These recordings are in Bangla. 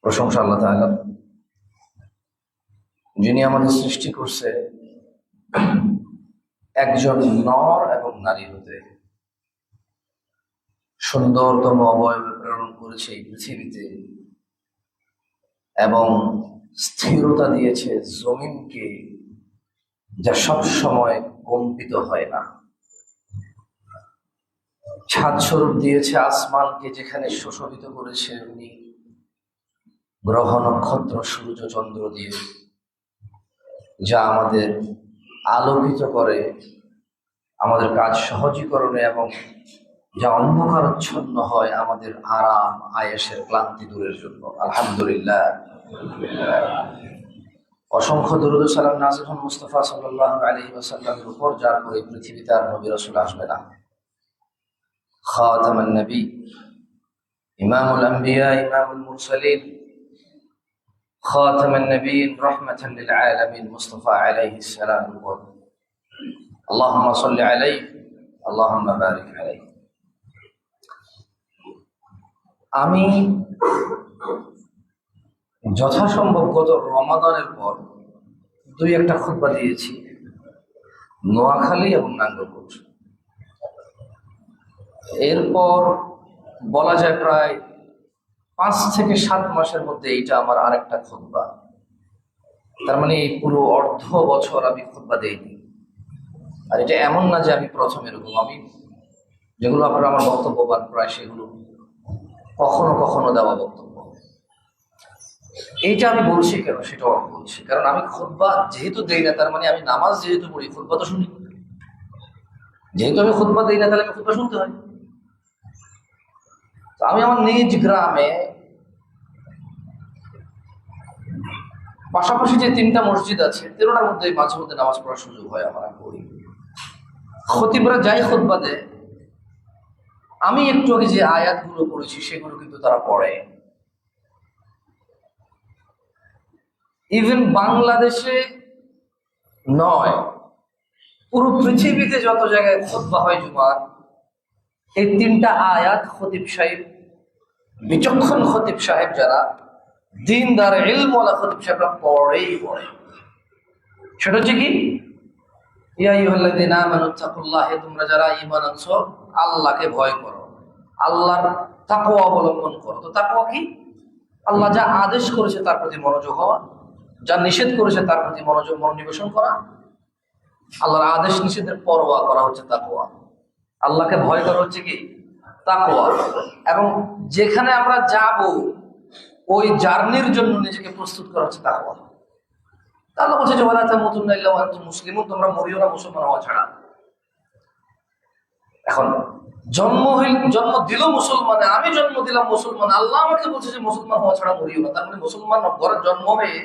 প্রশংসা আল্লাহ তাআলা, যিনি আমাদের সৃষ্টি করছে একজন নর এবং নারী হতে, সুন্দরতম অবয়বে প্রেরণ করেছে এই পৃথিবীতে এবং স্থিরতা দিয়েছে জমিনকে, যা সব সময় কম্পিত হয় না। ছাদ স্বরূপ দিয়েছে আসমানকে, যেখানে সুশোভিত করেছে উনি গ্রহ নক্ষত্র সূর্য চন্দ্র দিয়ে, যা আমাদের আলোকিত করে, আমাদের কাজ সহজীকরণে, এবং যা অন্ধকারচ্ছন্ন হয় আমাদের আরাম আয়েশের ক্লান্তি দূরের জন্য। আলহামদুলিল্লাহ, অসংখ্য দরুদ ও সালাম নাযিল হন মুস্তাফা সাল্লাল্লাহু আলাইহি ওয়াসাল্লামের উপর, যার পরে পৃথিবীতে আর নবী রাসূল আসবে না। খাতামান নবী, ইমামুল আম্বিয়া, ইমামুল মুরসালিন, খাতামান নবীন, রাহমাতান লিল আলামিন মুস্তাফা আলাইহিস সালামের উপর আল্লাহুম্মা সাল্লি আলাইহি আল্লাহুম্মা বারিক আলাইহি। আমি যথাসম্ভব গত রমাদানের পর দুই একটা খুতবা দিয়েছি নোয়াখালী এবং নাঙ্গলকোট। এরপর বলা যায় প্রায় 5 থেকে 7 মাসের মধ্যে এইটা আমার আরেকটা খুতবা। তার মানে এই পুরো অর্ধ বছর আমি খুতবা দেইনি। আর এটা এমন না যে আমি প্রথম এরকম, আমি যেগুলো আপনারা আমার বক্তব্য পান প্রায় সেগুলো কখনো কখনো দেওয়া বক্তব্য। এইটা আমি বলছি কেন, সেটাও আমি বলছি, কারণ আমি খুতবা যেহেতু দেই না, তার মানে আমি নামাজ যেহেতু পড়ি, খুতবা তো শুনি। যেহেতু আমি খুতবা দেই না, তাহলে আমি খুতবা শুনতে হয়। তো আমি আমার নিজ গ্রামে পাশাপাশি যে 3টা মসজিদ আছে, 13টার মধ্যে মাঝে মধ্যে নামাজ পড়ার সুযোগ হয় আমার, আমি পড়ি। খতিবরা যাই খুতবা দেয়, আমি একটু আগে যে আয়াতগুলো পড়েছি সেগুলো কিন্তু তারা পড়ে। ইভেন বাংলাদেশে নয়, পুরো পৃথিবীতে যত জায়গায় খুতবা হয় জুমার, এই 3টা আয়াত খতিব সাহেব, বিচক্ষণ খতিব সাহেব যারা দ্বীনদার ইলমওয়ালা খতিব সাহেবরা পড়েই পড়ে। সেটা হচ্ছে কি, ইয়া আইয়ুহাল্লাযীনা আমানুত্তাকুল্লাহ, হে তোমরা যারা ঈমান আনছো আল্লাহকে ভয় করো, আল্লাহর তাকওয়া অবলম্বন করো। তো তাকওয়া কি? আল্লাহ যা আদেশ করেছে তার প্রতি মনোযোগ হওয়া, যা নিষেধ করেছে তার প্রতি মনোনিবেশন করা, আল্লাহর আদেশ নিষেধের পরোয়া করা হচ্ছে তাকওয়া। আল্লাহকে ভয় করা হচ্ছে কি? তাকওয়া। এবং যেখানে আমরা যাব ওই জার্নির জন্য নিজেকে প্রস্তুত করা হচ্ছে তাকওয়া। আল্লাহ বলছে যে ওয়ালা তামুতুন্না ইল্লা ওয়া আনতুম মুসলিমুন, তোমরা মরিও না মুসলমান হওয়া ছাড়া। এখন জন্ম দিল মুসলমানে, আমি জন্ম দিলাম মুসলমান, আল্লাহ আমাকে বলছে যে মুসলমান হওয়া ছাড়া মরিও না। তার মানে মুসলমান ঘরে জন্ম হয়ে,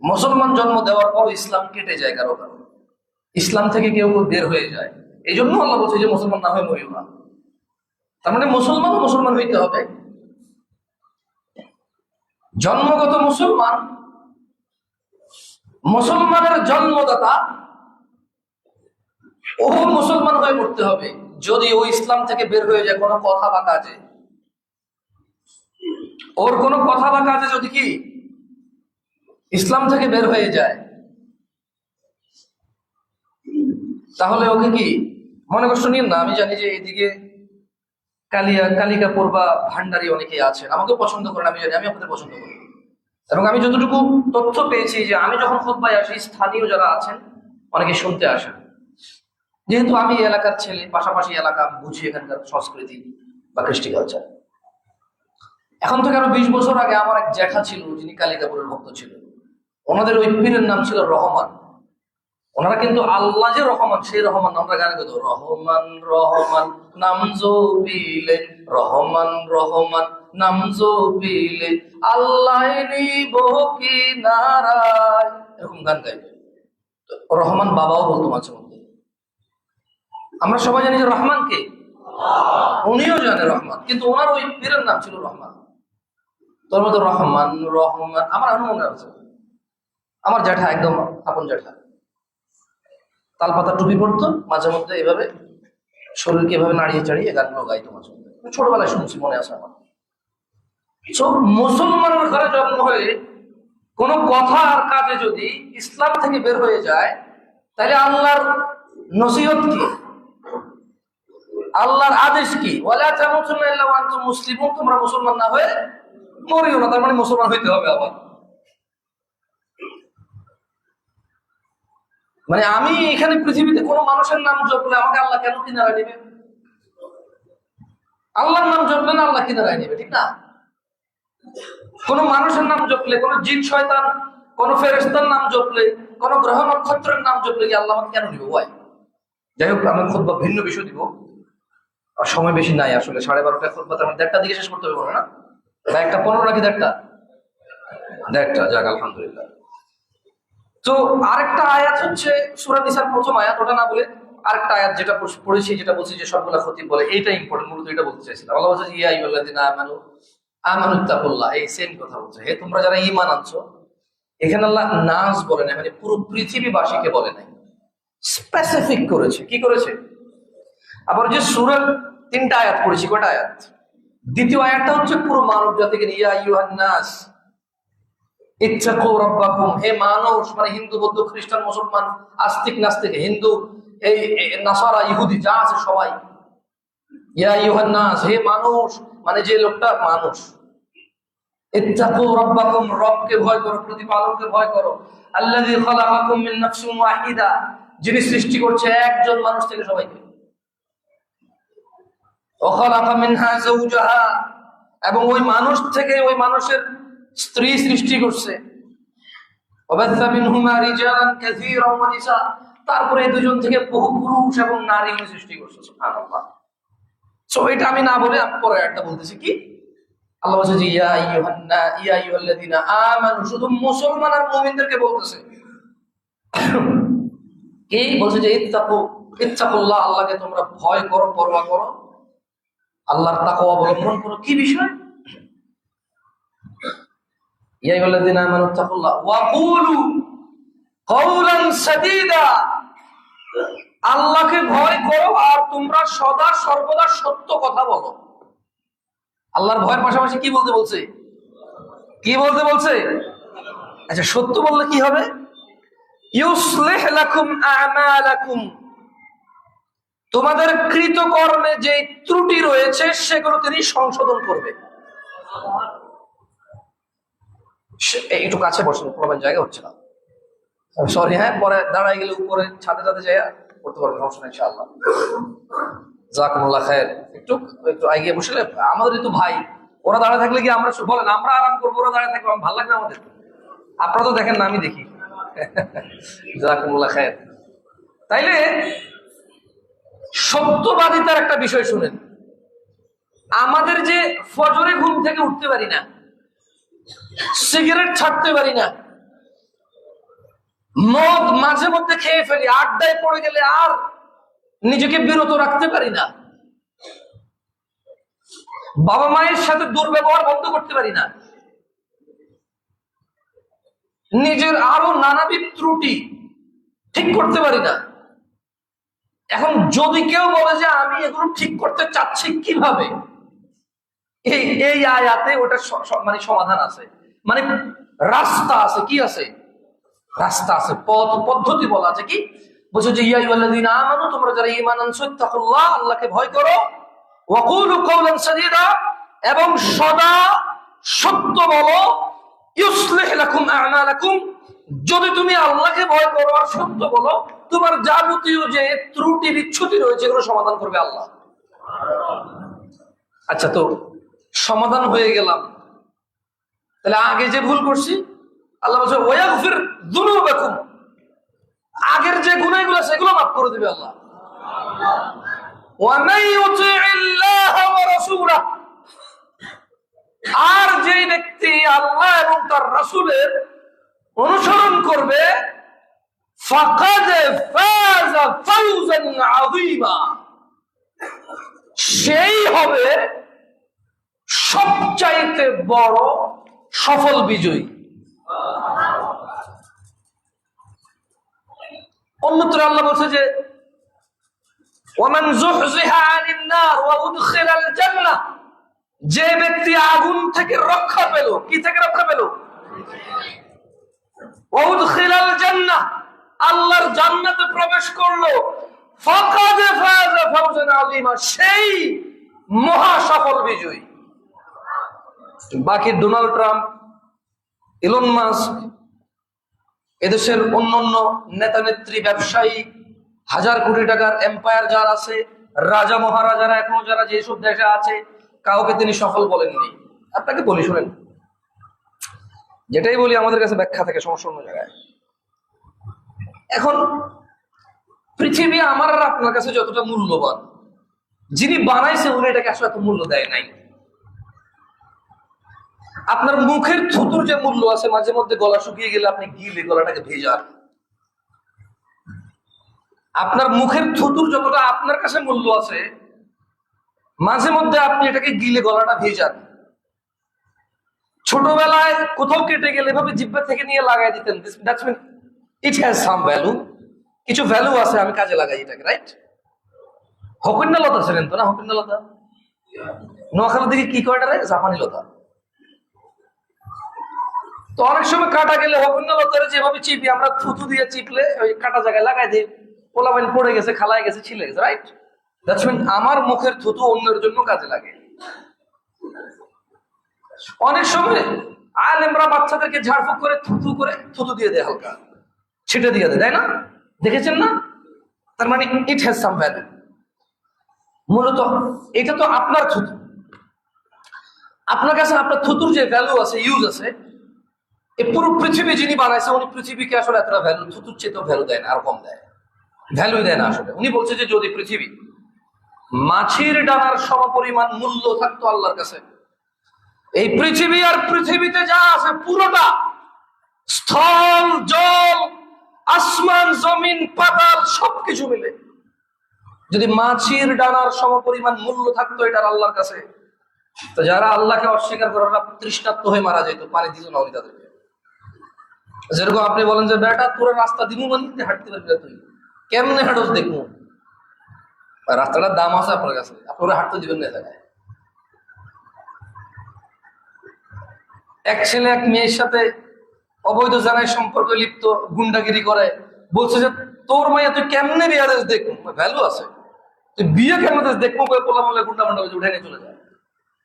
মুসলমান জন্ম দেওয়ার পর ইসলাম কেটে যায় কারো কারো, ইসলাম থেকে কেউ কেউ বের হয়ে যায়। এই জন্য আল্লাহ বলছে যে মুসলমান না হয়ে মরিও না। তার মানে মুসলমান হইতে হবে। জন্মগত মুসলমান, মুসলমানের জন্মদাতা, ও মুসলমান হয়ে পড়তে হবে। যদি ও ইসলাম থেকে বের হয়ে যায় কোনো কথা বা কাজে, ওর কোনো কথা বা কাজে যদি কি ইসলাম থেকে বের হয়ে যায়, তাহলে ওকে কি মনে কষ্ট নিন না। আমি জানি যে এদিকে কালিকাপুর বা ভান্ডারি অনেকেই আছেন, আমাকে পছন্দ করেন, আমি জানি, আমি আপনাদের পছন্দ করি। এবং আমি যতটুকু তথ্য পেয়েছি যে আমি যখন খুতবায় আসি, স্থানীয় যারা আছেন অনেকে শুনতে আসেন। যেহেতু আমি এলাকার ছেলে, পাশাপাশি এলাকা বুঝি এখানকার সংস্কৃতি বা কৃষ্টি কালচার। এখন থেকে আরো 20 বছর আগে আমার এক জ্যাঠা ছিল, যিনি কালিকাপুরের ভক্ত ছিল। ওনাদের ওই পীরের নাম ছিল রহমান। ওনারা কিন্তু আল্লাহ যে রহমান, সেই রহমান আমরা গানে গাইতো, রহমান রহমান নাম জপিলে, রহমান রহমান নাম জপিলে আল্লাহ নিব কিনারায়, এরকম গান গাইবে। রহমান বাবাও বলতো মাঝে মধ্যে। আমরা সবাই জানি যে রহমান কে, উনিও জানে রহমান, কিন্তু ওনার ওই পীরের নাম ছিল রহমান। তোর মতো রহমান রহমান আমার মনে আছে। আমার জ্যাঠা, একদম আপন জ্যাঠা, তালপাতা টুপি পড়তো, মাঝে মধ্যে এভাবে শরীরকে এভাবে নাড়িয়ে চাড়িয়ে গানগুলো গাইতো মাঝে মধ্যে। ছোটবেলায় শুনছি, মনে আছে আমার। মুসলমানের ঘরে জন্ম হয়ে কোন কথা আর কাজে যদি ইসলাম থেকে বের হয়ে যায়, তাহলে আল্লাহর নসিহত কি, আল্লাহর আদেশ কি? ওয়ালা তামুতুন্না ইল্লা ওয়া আনতুম মুসলিমুন, তোমরা মুসলমান না হয়ে মরিও না। তার মানে মুসলমান হইতে হবে আবার। মানে আমি এখানে পৃথিবীতে কোন মানুষের নাম জপলে আমাকে আল্লাহ কেন কিনারা নেবে? আল্লাহর নাম জপলে না আল্লাহ কিনারায় নেবে, ঠিক না? কোন মানুষের নাম জপলে, কোন জিন শয়তান, কোন ফেরেশতার নাম জপলে, কোন গ্রহ নক্ষত্রের নাম জপলে কি আল্লাহ আমাকে কেন নেবে? ওয়াই। যাই হোক, আমি খুতবা ভিন্ন বিষয় দিব, আর সময় বেশি নাই আসলে, 12:30 খুতবা, তার মানে 1:30 দিকে শেষ করতে হবে বলো না? বা 1:15 নাকি 1:30? যাক, আলহামদুলিল্লাহ। তো আরেকটা আয়াত হচ্ছে সূরা নিসার প্রথম আয়াত, ওটা না বলে আরেকটা আয়াত যেটা পড়েছি, যেটা বলছি যে সবগুলা খতিব বলে, এইটা ইম্পর্টেন্ট, মূলত এটা বলতে চাইছিলাম। আল্লাহ বলছে ইয়া আইয়ুহাল্লাযিনা আমানুত্তাকুল্লাহ, এই সেম কথা বলছে, হে তোমরা যারা ঈমান আনছো। এখানে আল্লাহ নাস বলে না, মানে পুরো পৃথিবীবাসীকে বলে নাই, স্পেসিফিক করেছে। কি করেছে? আবার যে সূরার 3টা আয়াত পড়েছি, কয়টা আয়াত? দ্বিতীয় আয়াতটা হচ্ছে পুরো মানব জাতিকে নিয়ে, ইয়া আইয়ুহান নাস ইত্তাকু রাব্বাকুম, হে মানুষ, মানে হিন্দু, বৌদ্ধ, খ্রিস্টান, মুসলমান, আস্তিক নাস্তিক, হিন্দু, এই নাসারা, ইহুদি যা আছে সবাই, ইয়া আইয়ুহান নাস, হে মানুষ, মানে যে লোকটা মানুষ, ইত্তাকু রাব্বাকুম, রবকে ভয় করো, প্রতিপালককে ভয় করো, আল্লাযী খালাকাকুম মিন নাফসিন ওয়াহিদা, যিনি সৃষ্টি করছে একজন মানুষ থেকে সবাইকে, ওয়া খালাকা মিনহা যাওজাহা, এবং ওই মানুষ থেকে ওই মানুষের স্ত্রী সৃষ্টি করছে, ওয়াবাথা মিনহুমা রিজালান কাসীরান ওয়া নিসা, তারপরে এই দুজন থেকে বহু পুরুষ এবং নারী সৃষ্টি করছে। সুবহানাল্লাহ। সো এটা আমি না বলে আমি পরে একটা বলতেছি, কি আল্লাহ বলছে যে ইয়া আইয়ুহাল্লাযিনা আমানু, শুধু মুসলমান আর মুমিনদেরকে বলতেছে। কি বলছে? যে ইত্তাকুল্লাহ, আল্লাহকে তোমরা ভয় করো, পরোয়া করো, আল্লাহর তাকওয়া অবলম্বন করো। কি বিষয়? ইয়া আইয়ুহাল্লাযিনা আমানু ইত্তাকুল্লাহ ওয়া কুলু কাওলান সাদীদা, আল্লাহকে ভয় করো আর তোমরা সদা সর্বদা সত্য কথা বলো। আল্লাহর ভয়ের পাশাপাশি কি বলতে বলছে? কি বলতে বলছে? আচ্ছা, সত্য বললে কি হবে? ইউসলিহ লাকুম আমালাকুম, তোমাদের কৃতকর্মে যে ত্রুটি রয়েছে সেগুলো তিনি সংশোধন করবে। একটু কাছে বসুন, প্রবলেম জায়গা হচ্ছে না, সরি। হ্যাঁ, পরে দাঁড়াই গেলে উপরে ছাদে ছাদে যাই করতে পারবেন, সমস্যা নেই ইনশাআল্লাহ। জাযাকুমুল্লাহ খায়ের। একটু একটু এগিয়ে বসলে আমাদের তো ভাই, ওরা দাঁড়ায় থাকলে কি আমরা বলেন আমরা আরাম করবো, ওরা দাঁড়ায় থাকলে ভালো লাগবে আমাদের? আপনারা তো দেখেন না, আমি দেখি। জাযাকুমুল্লাহ খায়ের। তাইলে সত্যবাদিতার একটা বিষয় শুনেন। আমাদের যে ফজরে ঘুম থেকে উঠতে পারি না, সিগারেট ছাড়তে পারি না, মদ মাঝে মধ্যে খেয়ে ফেলি, আড্ডায় পড়ে গেলে আর নিজেকে বিরত রাখতে পারি না, বাবা মায়ের সাথে দুর্ব্যবহার বন্ধ করতে পারি না, নিজের আরো নানাবিধ ত্রুটি ঠিক করতে পারি না। এখন যদি কেউ বলে যে আমি এগুলো ঠিক করতে চাচ্ছি কিভাবে, এই আয়াতে ওটা মানে সমাধান আছে, মানে রাস্তা আছে। কি আছে? রাস্তা আছে, পদ্ধতি বলা আছে। কি বলছো? যে ইয়া আইয়ুহাল্লাযীনা আমানু, তোমরা যারা ঈমান আনছো, ইত্তাকুল্লাহ, আল্লাহকে ভয় করো, ওয়া কুলু কাওলান সাদীদা, এবং সদা সত্য বলো, ইউসলিহ লাকুম আমালাকুম, যদি তুমি আল্লাহকে ভয় করো আর সত্য বলো, তোমার যাবতীয় যে ত্রুটি বিচ্ছুতি রয়েছে এগুলো সমাধান করবে আল্লাহ। আচ্ছা, তো সমাধান হয়ে গেলাম, তাহলে আগে যে ভুল করছি, আল্লাহ বলছে ওয়াগফির যুনুবাকুম, আগের যে গুনাহগুলো সেগুলো মাফ করে দিবে আল্লাহ। ওয়া মান ইউতি'ইল্লাহ ওয়া রাসূলাহ, আর যে ব্যক্তি আল্লাহ এবং তার রাসূলের অনুসরণ করবে, ফাকাদ ফাযা ফাওজান আযীমা, সেই হবে সবচাইতে বড় সফল বিজয়ী। অন্যত্র আল্লাহ বলছে যে ওয়ামান যুহযিহা আনিন নার ওয়া উদখিলাল জান্নাহ যে ব্যক্তি আগুন থেকে রক্ষা পেল, কি থেকে রক্ষা পেল? উদখিলাল জান্নাহ, আল্লাহর জান্নাতে প্রবেশ করলো, ফাকাদ ফাযা ফাওজান আযীমা, সেই মহা সফল বিজয়ী। বাকি ডোনাল্ড ট্রাম্প, ইলন মাস্ক, এদেশের অন্যান্য নেতা নেত্রী, ব্যবসায়ী, হাজার কোটি টাকার এম্পায়ার যার আছে, রাজা মহারাজারা এখনো যারা যেসব দেশে আছে, কাউকে তিনি সফল বলেননি। আপনাকে বলি শুনেন, যেটাই বলি আমাদের কাছে ব্যাখ্যা থাকে, সমস্যা অন্য জায়গায়। এখন পৃথিবী আমার আর আপনার কাছে যতটা মূল্যবান, যিনি বানাইছে উনি এটাকে আসলে এত মূল্য দেয় নাই। আপনার মুখের থুতুর যে মূল্য আছে, মাঝে মধ্যে গলা শুকিয়ে গেলে আপনি গিলে গলাটাকে ভেজান। আপনার মুখের থুতুর যতটা আপনার কাছে মূল্য আছে, মাঝে মধ্যে আপনি এটাকে গিলে গলাটা ভেজান। ছোটবেলায় কোথাও কেটে গেলে এভাবে জিহ্বা থেকে নিয়ে লাগাই দিতেন, that's mean it has some value, কিছু ভ্যালু আছে, আমি কাজে লাগাই এটাকে, রাইট? হকিন্নালতা ছিলেন তো না? হকিন্নালতা নোয়াখালীর দিকে কি কয়টা রে? জাপানি লতা। তো অনেক সময় কাটা গেলে হকিন্নালতারে যেভাবে চিপি আমরা, থুতু দিয়ে চিপলে ওই কাটা জায়গায় লাগাই দিই, পোলাপাইন পড়ে গেছে, খালায় গেছে, ছিলে গেছে, রাইট? দ্যাটস মিন আমার মুখের থুতু অন্যের জন্য কাজে লাগে। অনেক সময় আলেমরা বাচ্চাদেরকে ঝাড়ফুঁক করে থুতু দিয়ে দেয়, হালকা ছিটে দিয়ে দেয়, তাই না? দেখেছেন না? তার মানে ইট হ্যাজ সাম ভ্যালু। মূলত এটা তো আপনার থুতু, আপনার কাছে আপনার থুতুর যে ভ্যালু আছে, ইউজ আছে, এই পুরো পৃথিবী যিনি বানাইছে উনি পৃথিবীকে আসলে এতটা ভ্যালু, থুতুর চেয়ে তো ভ্যালু দেয় না, আর কম দেয়, ভ্যালু দেয় না আসলে। উনি বলছে যে যদি পৃথিবী মাছির ডানার সমপরিমাণ মূল্য থাকতো আল্লাহর কাছে, এই পৃথিবী আর পৃথিবীতে যা আছে পুরোটা, স্থল, জল, আসমান, জমিন, পাতাল, সবকিছু মিলে যদি মাছির ডানার সমপরিমাণ মূল্য থাকতো এটার আল্লাহর কাছে, তো যারা আল্লাহকে অস্বীকার করে ওরা তৃষ্ণার্ত হয়ে মারা যেত, পানি দিত না উনি তাদেরকে। যেরকম আপনি বলেন যে বেটা তোরা রাস্তা দিমু, মানে হাঁটতে পারবি না, তুই কেমনে হাঁটোস দেখবো, রাস্তাটার দাম আছে আপনার কাছে, আপনারা হাঁটতে দিবেন না জায়গায়। এক ছেলে এক মেয়ের সাথে অবৈধ জানায় সম্পর্কে লিপ্ত, গুন্ডাগিরি করে, বলছে যে তোর মাইয়া তুই কেমনে বিয়ে দেশ দেখবো, ভ্যালু আছে, তুই বিয়ে কেমন দেশ দেখবো, পোলা মোলা গুন্ডা মুন্ডা উঠে নিয়ে চলে যায়।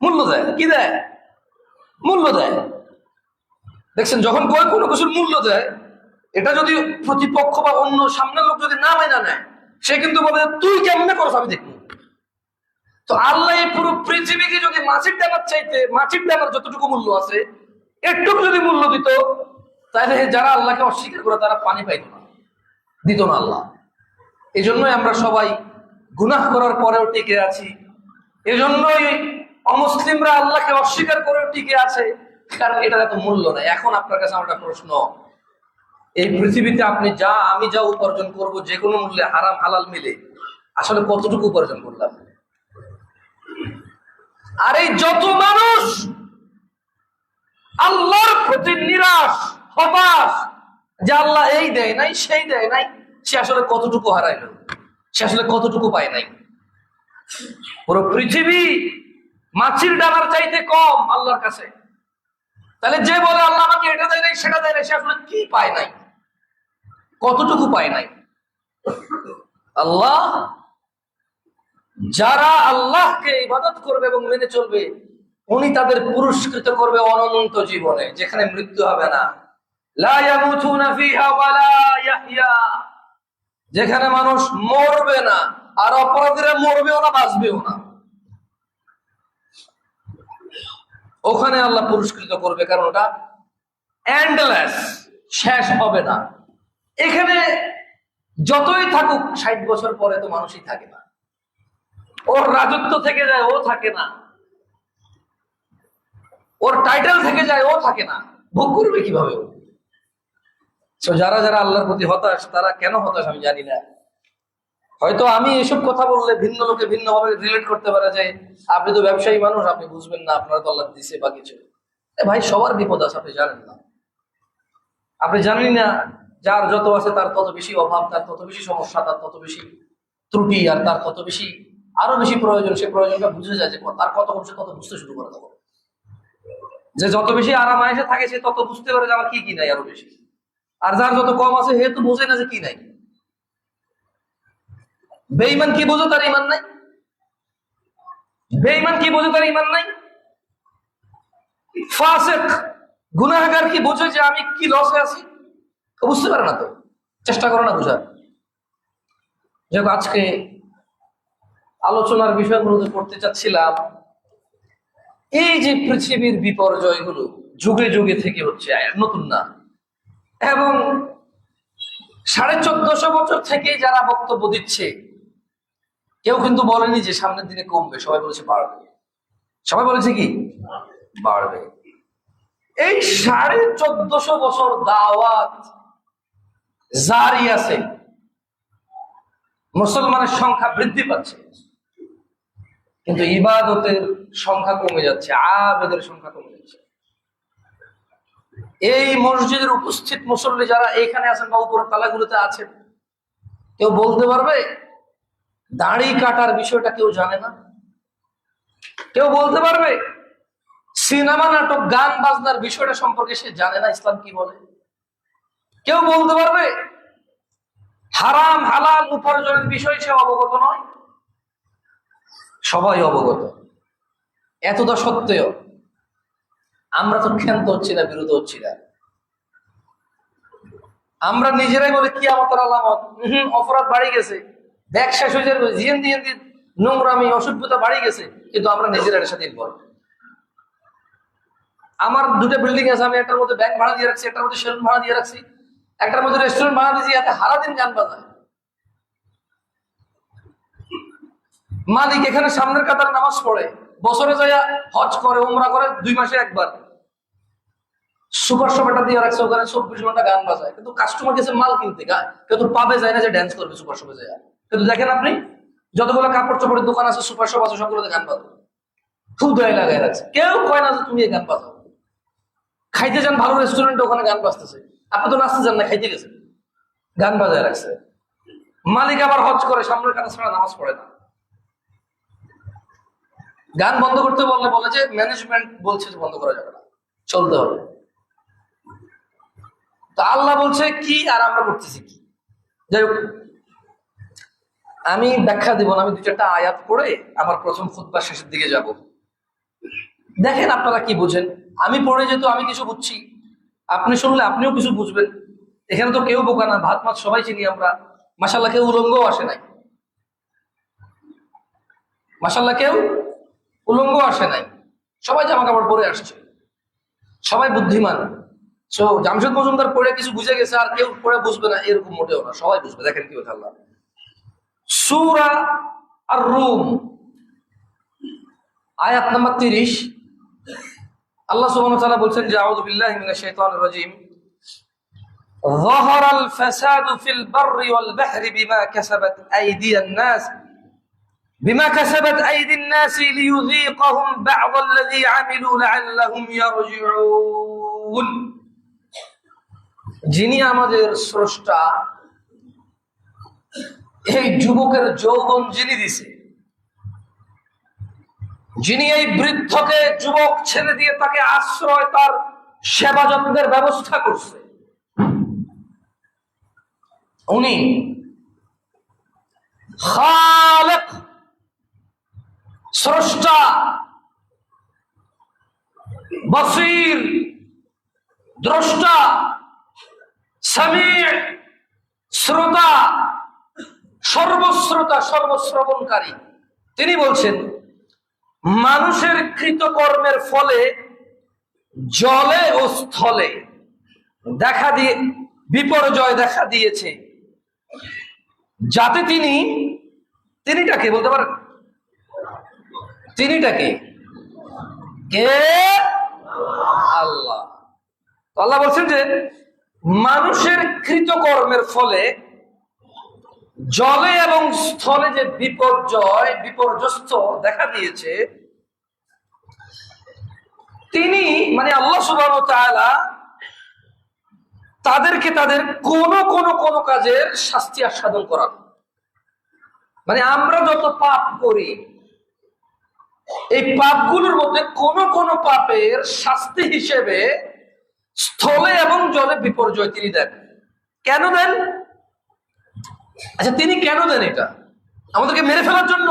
মূল্য দেয় কি দেয়? মূল্য দেয়। দেখছেন, যখন কোনো কিছুর মূল্য দেয়, এটা যদি প্রতিপক্ষ বা অন্য সামনের লোক যদি না মাইনা নেয়, সে কিন্তু বলে তুই কেমনে করছ আমি দেখবো। তো আল্লাহ এই পুরো পৃথিবীকে যদি মাছির ডানার চাইতে, মাছির ডানার যতটুকু মূল্য আছে একটুকু যদি মূল্য দিত, তাহলে যারা আল্লাহকে অস্বীকার করে তারা পানি পাইত না, দিত না আল্লাহ। এই জন্যই আমরা সবাই গুনাহ করার পরেও টিকে আছি, এজন্যই অমুসলিমরা আল্লাহকে অস্বীকার করেও টিকে আছে, কারণ এটার এত মূল্য নাই। এখন আপনার কাছে আমার একটা প্রশ্ন, এই পৃথিবীতে আপনি যা আমি যা উপার্জন করব, যে কোনো মূল্যে, হারাম হালাল মিলে, আসলে কতটুকু উপার্জন করলাম? আর এই যত মানুষ আল্লাহর প্রতি নিরাশ, হতাশ, যে আল্লাহ এই দেয় নাই, সেই দেয় নাই, সে আসলে কতটুকু হারাইল, সে আসলে কতটুকু পায় নাই? পুরো পৃথিবী মাছির ডানার চাইতে কম আল্লাহর কাছে। তাহলে যে বলে আল্লাহ আমাকে এটা দেয় নাই, সেটা দেয় নাই, সে আসলে কি পায় নাই, কতটুকু পায় নাই? আল্লাহ, যারা আল্লাহকে ইবাদত করবে এবং মেনে চলবে, উনি তাদের পুরস্কৃত করবে অনন্ত জীবনে, যেখানে মৃত্যু হবে না, লা ইয়ামুতুনা ফিহা ওয়ালা ইয়াহইয়া, যেখানে মানুষ মরবে না, আর অপরাধীরা মরবেও না, বাঁচবেও না। ওখানে আল্লাহ পুরস্কৃত করবে, কারণ ওটা এন্ডলেস, শেষ হবে না। এখানে যতই থাকুক 60 বছর পরে তো মানুষই থাকে না, ওর রাজত্ব থেকে যায়, ও থাকে না, ওর টাইটেল থেকে যায়, ও থাকে না, ভোগ করবে কিভাবে ও? যারা যারা আল্লাহর প্রতি হতাশ, তারা কেন হতাশ আমি জানি না। হয়তো আমি এসব কথা বললে ভিন্ন লোকে ভিন্ন ভাবে রিলেট করতে পারে, যে আপনি তো ব্যবসায়ী মানুষ, আপনি বুঝবেন না, আপনার তো আল্লাহ দিছে বা কিছু। ভাই, সবার বিপদ আছে, আপনি জানেন না, আপনি জানেন না। যার যত আছে তার তত বেশি অভাব, তার তত বেশি সমস্যা, তার তত বেশি ত্রুটি, আর তার তত বেশি আরো বেশি প্রয়োজন, সে প্রয়োজনটা বুঝে যায় যে তার কত কমছে তত বুঝতে শুরু করে তখন। যে যত বেশি আরাম আয়েসে থাকে সে তত বুঝতে পারে যে আমার কি কি নাই আরো বেশি। আর যার যত কম আছে হে তো বোঝে না যে কি নাই। বেঈমান কি বোঝে তার ইমান নাই? বেঈমান কি বোঝে তার ইমান নাই? ফাসিক গুনাহগার কি বোঝে যে আমি কি লসে আছি? বুঝতে পারে না, তো চেষ্টা করে না বুঝার। যাক, আজকে আলোচনার বিষয়গুলোতে করতে চাচ্ছিলাম এই যে পৃথিবীর বিপর্যয়গুলো যুগে যুগে থেকে হচ্ছে, নতুন না, এবং 1450 বছর থেকে যারা বক্তব্য দিচ্ছে কেউ কিন্তু বলেনি যে সামনের দিনে কমবে, সবাই বলেছে বাড়বে। সবাই বলেছে কি বাড়বে। এই 1450 বছর দাওয়াত জারি আছে, মুসলমানের সংখ্যা বৃদ্ধি পাচ্ছে, কিন্তু ইবাদতের সংখ্যা কমে যাচ্ছে, আবেদের সংখ্যা কমে যাচ্ছে। এই মসজিদের উপস্থিত মুসল্লি যারা এখানে আছেন বা উপরের তালাগুলোতে আছেন, কেউ বলতে পারবে দাড়ি কাটার বিষয়টা কেউ জানে না? কেউ বলতে পারবে সিনেমা নাটক গান বাজনার বিষয়টা সম্পর্কে সে জানে না ইসলাম কি বলে? কেউ বলতে পারবে হারাম হালাল উপার্জনের বিষয় সে অবগত নয়? সবাই অবগত। এতটা সত্ত্বেও আমরা তো ক্ষান্ত হচ্ছি না, বিরত হচ্ছি না। আমরা নিজেরাই বলে কিয়ামতের আলামত, অপরাধ বাড়ি গেছে, ব্যাগ শেষ হয়ে যাবে, জিএনদি নোংরামি অসভ্যতা বাড়ি গেছে, কিন্তু আমরা নিজেরা এর সাথে ইনভলভ। আমার দুটো বিল্ডিং আছে, আমি একটার মধ্যে ব্যাংক ভাড়া দিয়ে রাখছি, একটার মধ্যে সেলুন ভাড়া দিয়ে রাখছি, একটার মধ্যে রেস্টুরেন্ট ভাড়া দিয়েছি, এতে সারাদিন গান বাজায়। মালিক এখানে সামনের কাতার নামাজ পড়ে, বছরে যায় হজ করে, উমরা করে 2 মাসে একবার, সুপার শপটা দিয়ে রাখছে, ওখানে 24 ঘন্টা গান বাজায়, কিন্তু কাস্টমার গেছে মাল কিনতে, কেউ তো পাবে যায় না যে ড্যান্স করবে সুপার শপে যায়। কিন্তু দেখেন আপনি যতগুলো কাপড় চোপড়ের দোকান আছে, সুপার শপ আছে, সবগুলোতে গান বাজায়, খুব দয়া লাগায় রাখছে। কেউ কয় না যে তুমি এই গান বাজাও। খাইতে যান ভালো রেস্টুরেন্টে, ওখানে গান বাজতেছে, আপনি তো নাচতে যান না, খাইতে গেছেন, গান বাজায় রাখছে। মালিক আবার হজ করে, সামনের কাতার ছাড়া নামাজ পড়ে না। গান বন্ধ করতে বললে বলে যে ম্যানেজমেন্ট বলছে যে বন্ধ করা যাবে না, চলতে হবে। তো আল্লাহ বলছে কি আর আমরা করতেছি কি? যাই হোক, আমি ব্যাখ্যা দিব না, আমি 2-4টা আয়াত পড়ে আমার প্রথম খুতবা শেষের দিকে যাব। দেখেন আপনারা কি বুঝেন। আমি পড়ে যেহেতু আমি কিছু বুঝছি, আপনি শুনলে আপনিও কিছু বুঝবেন। এখানে তো কেউ বোকা না, ভাত মাছ সবাই চিনি আমরা। মাশাআল্লাহ কেউ উলঙ্গও আসে নাই, মাশাআল্লাহ কেউ উলঙ্গ আসে নাই, সবাই জামা কাপড় পরে আসছে, সবাই বুদ্ধিমান। সো জামশেদ মজুমদার পড়ে কিছু বুঝে গেছে আর কেউ পড়ে বুঝবে না, এরকম মোটেও না, সবাই বুঝবে। দেখেন কি কথা, আল্লাহ সূরা আর-রুম আয়াত নাম্বার 30, আল্লাহ সুবহানাহু ওয়া তাআলা বলছেন যে আউযু বিল্লাহি মিনাশ শাইতানির রাজীম, যাহারাল ফাসাদু ফিল বাররি ওয়াল বাহরি বিমা কাসাবাত আইদিয়ান নাস লিইয়ুযীকাহুম বা'দাল্লাযী আমিলু লা'আল্লাহুম ইয়ারজিউন। যিনি আমাদের স্রষ্টা, এই যুবকের যৌবন যিনি দিছে, যিনি এই বৃদ্ধকে যুবক ছেড়ে দিয়ে তাকে আশ্রয়, তার সেবা যত্নের ব্যবস্থা করছে, উনি খালেক, স্রষ্টা, বসির, দ্রষ্টা, সামি', শ্রোতা, সর্বশ্রোতা, সর্বশ্রবণকারী। তিনি বলছেন মানুষের কৃতকর্মের ফলে জলে ও স্থলে দেখা দিয়ে বিপর্যয় দেখা দিয়েছে, যাতে তিনিটাকে বলতে পারেন, তিনিটাকে কে? আল্লাহ। আল্লাহ বলছেন যে মানুষের কৃতকর্মের ফলে জলে এবং স্থলে যে বিপর্যস্ত দেখা দিয়েছে, তিনি মানে আল্লাহ সুবহানাহু ওয়া তাআলা তাদেরকে তাদের কোন কাজের শাস্তি আস্বাদন করান। মানে আমরা যত পাপ করি, এই পাপগুলোর মধ্যে কোন কোন পাপের শাস্তি হিসেবে স্থলে এবং জলে বিপর্যয় তিনি দেন। কেন দেন? আচ্ছা, তিনি কেন দেন? এটা আমাদেরকে মেরে ফেলার জন্য,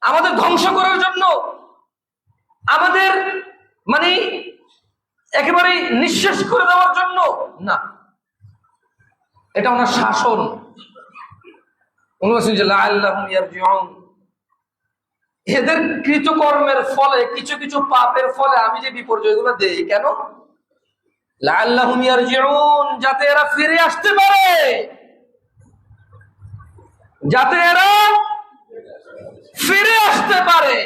আমাদের ধ্বংস করার জন্য, আমাদের মানে একেবারে নিঃশেষ করে দেওয়ার জন্য না, এটা ওনার শাসন। এদের কৃতকর্মের ফলে, কিছু কিছু পাপের ফলে আমি যে বিপর্যয়গুলো দেই, কেন? লাআল্লাহুম ইয়ারজিউন, যাতে এরা ফিরে আসতে পারে, যাতে এরা ফিরে আসতে পারে।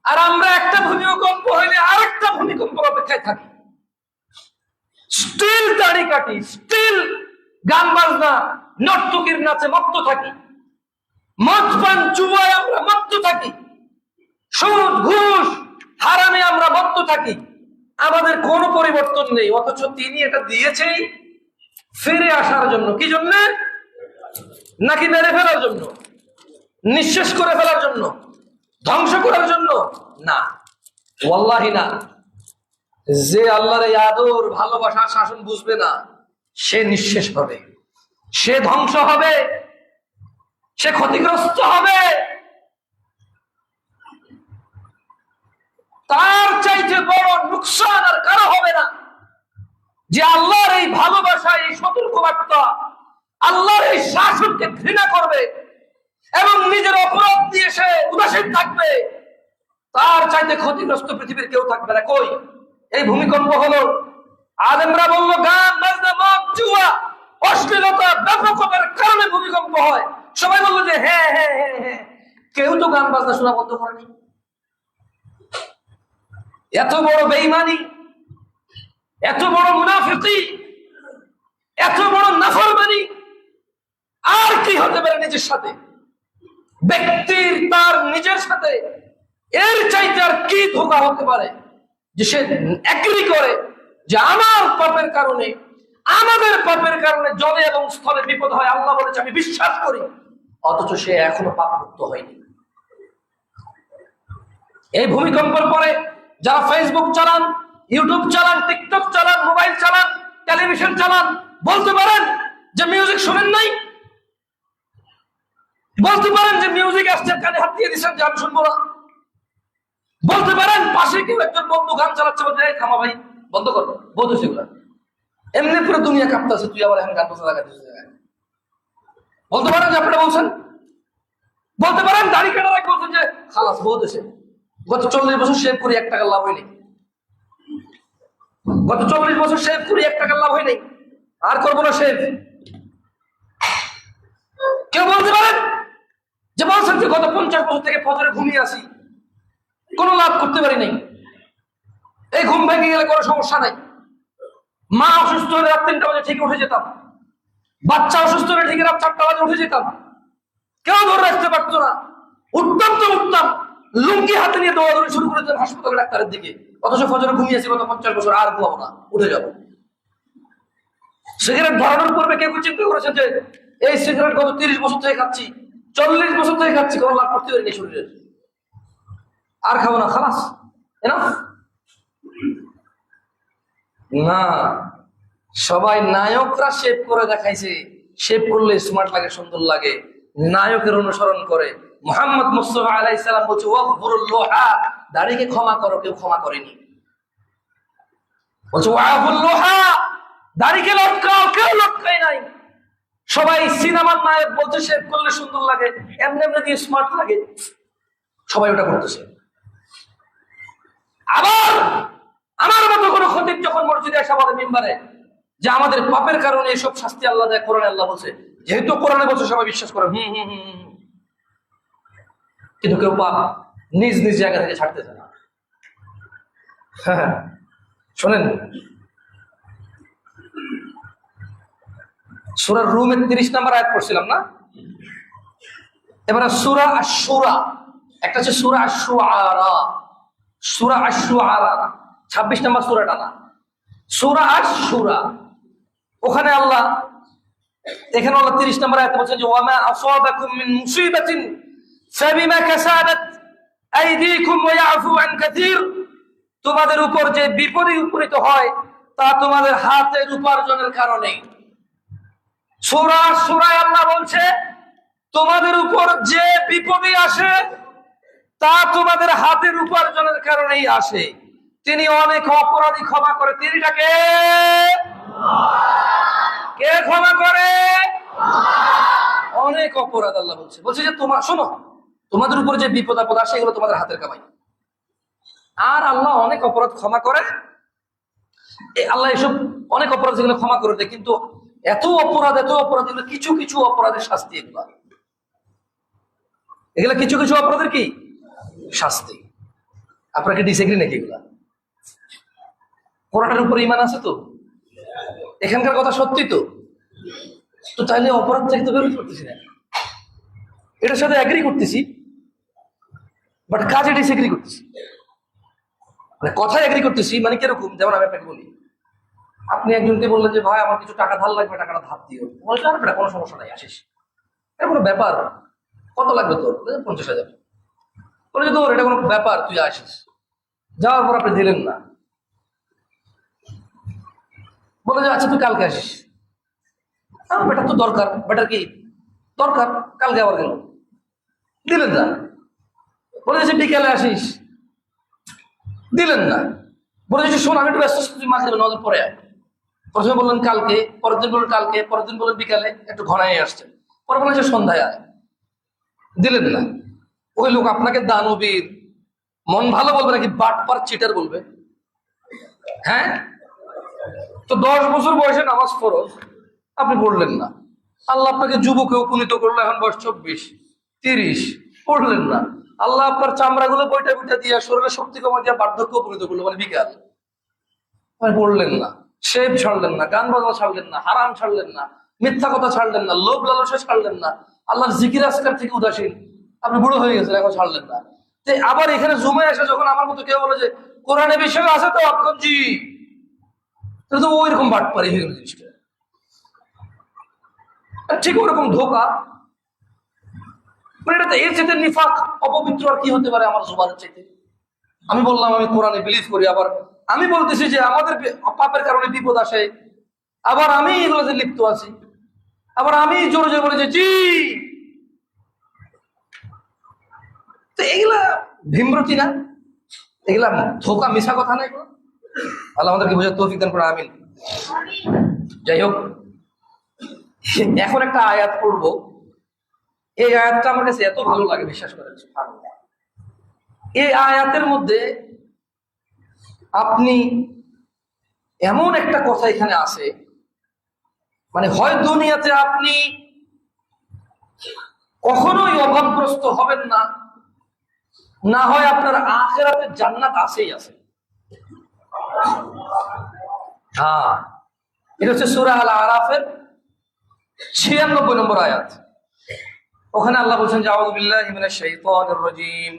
আর আমরা একটা ভূমিকম্প হইলে আরেকটা ভূমিকম্পের অপেক্ষায় থাকি, স্টিল দাড়ি কাটি, স্টিল গান বাজনা নর্তকীর নাচে মত্ত থাকি, মদ পান জুয়ায় আমরা মত্ত থাকি, সুদ ঘুষ হারামে আমরা মত্ত থাকি, আমাদের কোনো পরিবর্তন নেই। অথচ তিনি এটা দিয়েছেই ফিরে আসার জন্য। কি জন্য? নাকি মেরে ফেলার জন্য, নিঃশেষ করে ফেলার জন্য, ধ্বংস করার জন্য? না, ওয়াল্লাহি না। যে আল্লাহর এই আদর, ভালোবাসা, শাসন বুঝবে না, সে নিঃশেষ হবে, সে ধ্বংস হবে, সে ক্ষতিগ্রস্ত হবে। তার চাইতে বড় নুকসান আর কারো হবে না, যে আল্লাহর এই ভালোবাসা, এই সতর্কবার্তা, আল্লাহর এই শাসনকে ঘৃণা করবে এবং নিজের অপরাধ দিয়ে সে উদাসীন থাকবে। তার চাইতে ক্ষতিগ্রস্ত পৃথিবীর কেউ থাকবে না। কই? এই ভূমিকম্প হলো, আলেমরা বলল গান বাজনা মদ জুয়া অশ্লীলতা ব্যাপকতার কারণে ভূমিকম্প হয়। সবাই বললো যে হ্যাঁ হ্যাঁ হ্যাঁ হ্যাঁ, কেউ তো গান বাজনা শোনা বন্ধ করেনি। এত বড় বেঈমানি, এত বড় মুনাফিকি, এত বড় নাফরমানি আর কি হতে পারে নিজের সাথে? ব্যক্তির তার নিজের সাথে এর চাইতে আর কি ধোঁকা হতে পারে যে সে এগ্রি করে যে আমার পাপের কারণে, আমাদের পাপের কারণে জলে এবং স্থলে বিপদ হয়। আল্লাহ বলেছে আমি বিশ্বাস করি, অথচ সে এখনো পাপ মুক্ত হয়নি। এই ভূমিকম্পের পরে যারা ফেসবুক চালান, ইউটিউব চালান, টিকটক চালান, মোবাইল চালান, টেলিভিশন চালান, বলতে পারেন যে মিউজিক শোনেন নাই? বলতে পারেন যে মিউজিক আসছে কানে হাত দিয়ে দিচ্ছেন যে আমি শুনবো না? বলতে পারেন পাশে কেউ একজন বন্ধু গান চালাচ্ছে, বলতে থামা ভাই, বন্ধ কর, বলতে সেগুলা এমনি পুরো দুনিয়া কাঁপতেছে, তুই আবার এখন গান বাজনা লাগাচ্ছিস? বলতে পারেন যে আপনারা বলছেন? বলতে পারেন দাড়ি কাটা রাখ, বলছেন যে খালাস বলতেছে গত 40 বছর শেভ করি 1 টাকা লাভ হয়নি, গত 40 বছর শেভ করি 1 টাকা লাভ হয়নি, আর করবো না শেভ। কেউ বলতে পারেন যে বলছেন যে গত 50 বছর থেকে ফজরে ঘুমিয়ে আসি, কোনো লাভ করতে পারি নাই, এই ঘুম ভেঙে গেলে কোনো সমস্যা নাই, মা অসুস্থ হলে রাত 3টা বাজে ঠিকই উঠে যেতাম, বাচ্চা অসুস্থ হলে ঠিকই রাত 4টা বাজে উঠে যেতাম, কেউ ধরে রাখতে পারতো না, উঠতাম তো উঠতাম, লুঙ্গি হাতে নিয়ে দৌড়াদৌড়ি শুরু করে দিতাম হাসপাতালে ডাক্তারের দিকে। অথচ ফজরে ঘুমিয়েছি গত 50 বছর, আর ঘুমাবো না, উঠে যাবো। সিগারেট ধরানোর পূর্বে কেউ চিন্তা করেছেন যে এই সিগারেট গত 30 বছর থেকে খাচ্ছি, 40 বছর থেকে খাচ্ছি, কোনো লাভ করতে পারিনি শরীরের, আর খাবো না, খালাস, এনাফ। না, সবাই নায়করা শেভ করে দেখাইছে, শেভ করলে স্মার্ট লাগে, সুন্দর লাগে, নায়কের অনুসরণ করে। মুহাম্মদ মুস্তাফা আলাইহিস সালাম বলছে ওয়াগফুরুল লোহা, দাড়িকে ক্ষমা করো, কেউ ক্ষমা করেনি। বলছে ওয়াগফুরুল লোহা, দাড়িকে লটকাও, কেউ লটকায় নাই। সবাই সিনেমার নায়ক বলছে শেভ করলে সুন্দর লাগে, এমনি এমনি দিয়ে স্মার্ট লাগে, সবাই ওটা করতেছে। আবার আমার মতো কোন খতিব যখন মসজিদে এসে বলে মিম্বারে যে আমাদের পাপের কারণে এসব শাস্তি আল্লাহ দেয়, কোরআনে আল্লাহ বলছে, যেহেতু কোরআনে বলছে সবাই বিশ্বাস করে, কিন্তু কেউ পাপ নিজ নিজ জায়গা থেকে ছাড়তেছে না। শোনেন, সূরা রুমের 30 নম্বর আয়াত পড়ছিলাম না? এবারে সূরা আশ-শুরা, একটা হচ্ছে সূরা আশ-শুআরা, সূরা আশ-শুআরা 26 নম্বর সূরাটা না, সূরা আশ-শুরা। ওখানে আল্লাহ এখানে আল্লাহ 30 নম্বর আয়াতে বলছেন যে ওয়ামা আসাবাকুম মিন মুসিবাতিন ফাবিমা কাসাবাত আইদিকুম ওয়া ইয়াফু আন কাসীর, তোমাদের উপর যে বিপদই উপনীত হয় তা তোমাদের হাতের উপার্জনের কারণে। সূরায় আল্লাহ বলছে তোমাদের উপর যে বিপদই আসে তা তোমাদের হাতের উপার্জনের কারণেই আসে। তিনি অনেক অপরাধী ক্ষমা করে। তিনিটাকে কে ক্ষমা করে? অনেক অপরাধ আল্লাহ বলছে যে শোনো, তোমাদের উপর যে বিপদ আপদ আসে এগুলো তোমাদের হাতের কামাই। আর আল্লাহ অনেক অপরাধ ক্ষমা করে। আল্লাহ এসব অনেক অপরাধ যেগুলো ক্ষমা করে দেয়, কিন্তু এত অপরাধ এগুলো কিছু কিছু অপরাধের শাস্তি। এগুলা কিছু কিছু অপরাধের কি শাস্তি। আপনারা কি ডিসএগ্রি নাকি? এগুলা কোরআনের উপর ঈমান আছে তো? এখানকার কথা সত্যি তো? তো তাহলে অপরাধ থেকে তো বেরোতে পারতেছি না। এটার সাথে এগ্রি করতেছি, বাট কাজে ডিসএগ্রি করতেছি। মানে কথায় এগ্রি করতেছি, মানে কিরকম? যেমন আমি আপনাকে বলি, আপনি একজনকে বললেন যে ভাই আমার কিছু টাকা ধার লাগবে, টাকাটা ধার দিও। বলছে আরে বেটা কোনো সমস্যা নাই, আসিস। এটা কোনো ব্যাপার? কত লাগবে তোর? 50,000। বলে যে তোর এটা কোনো ব্যাপার, তুই আসিস। যাওয়ার পর আপনি দিলেন না, বলে যে আচ্ছা তুই কালকে আসিস। বেটার তো দরকার, বেটার কি দরকার, কালকে আবার গেল, দিলেন না। বলে যে বিকেলে আসিস, দিলেন না। বলে যে শোন আমি একটু ব্যস্ত, তুই মাঝে নামাজের পরে আয়। প্রথমে বললেন কালকে, পরের দিন বললেন কালকে, পরের দিন বললেন বিকালে, একটু ঘনায় আসছে। পরে বললেন যে সন্ধ্যায় আয়, দিলেন না। ওই লোক আপনাকে দানবীর মন ভালো বলবে নাকি বাটপার চিটার বলবে? হ্যাঁ, তো 10 বছর বয়সে নামাজ ফরজ, আপনি পড়লেন না। আল্লাহ আপনাকে যুবকে উপনীত করলো, এখন বয়স 24, 30, পড়লেন না। আল্লাহ আপনার চামড়াগুলো বইটা বইটা দিয়ে শরীরে শক্তি কমা দিয়ে বার্ধক্য উপনীত করলো, মানে বিকাল, পড়লেন না। শেভ ছাড়লেন না, গান বাজনা ছাড়লেন না, হারাম ছাড়লেন না, মিথ্যা কথা ছাড়লেন না, লোভ লালসা ছাড়লেন না, আল্লাহর জিকির আসকার থেকে উদাসীন। আপনি বুড়ো হয়ে গেছেন, এখন ছাড়লেন না। আবার এখানে জুমে আসে যখন আমার মতো কেউ বলে যে কোরআনে বিশ্বাস আছে তো আপনার, জি, তো ওই রকম বাটপারি হয়ে গেল জিনিসটা। ঠিক ওরকম ধোকা। মানে এটা এর চাইতে নিফাক অপবিত্র আর কি হতে পারে আমার জুবানের চাইতে? আমি বললাম আমি কোরআনে বিলিভ করি, আবার আমি বলতেছি যে আমাদের পাপের কারণে বিপদ আসে, আবার আমি এগুলোতে লিপ্ত আছি, আবার আমি জোরে জোরে বলি যে জি। তো এগুলা ভীমরতি না? এগুলা ধোকা, মিশা কথা না এগুলো? আল্লাহ আমাদেরকে বোঝার তৌফিক দান করে, আমিন। যাই হোক, এখন একটা আয়াত পড়বো। এই আয়াতটা আমার কাছে এত ভালো লাগে, বিশ্বাস করেন। এই আয়াতের মধ্যে আপনি এমন একটা কথা এখানে আছে, মানে হয় দুনিয়াতে আপনি কখনোই অভাবগ্রস্ত হবেন না, না হয় আপনার আখিরাতে জান্নাত আছেই আছে। হ্যাঁ, এটা হচ্ছে সূরা আল আরাফের 96 নম্বর আয়াত। ওখানে আল্লাহ বলছেন যে আউযু বিল্লাহি মিনাশ শাইতানির রাজীম,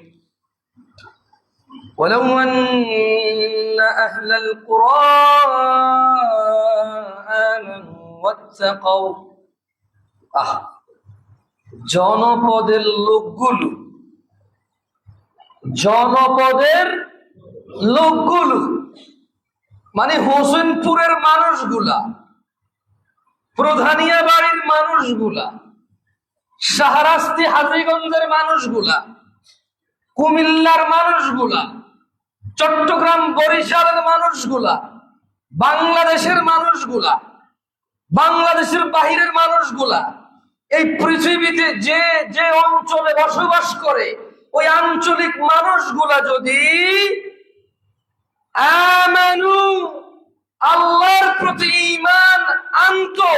ওয়ালাউ আন্না আহলাল কুরা আমানু ওয়াত্তাকাউ। জনপদের লোকগুলো মানে হোসেনপুরের মানুষগুলা, প্রধানিয়া বাড়ির মানুষগুলা, শাহরাস্তি হাজীগঞ্জের মানুষগুলা, কুমিল্লার মানুষগুলা, চট্টগ্রাম বরিশালের মানুষগুলা, বাংলাদেশের মানুষগুলা, বাংলাদেশের বাহিরের মানুষগুলা, এই পৃথিবীতে যে যে অঞ্চলে বসবাস করে ওই আঞ্চলিক মানুষগুলা যদি আমানু, আল্লাহর প্রতি ঈমান আনতো,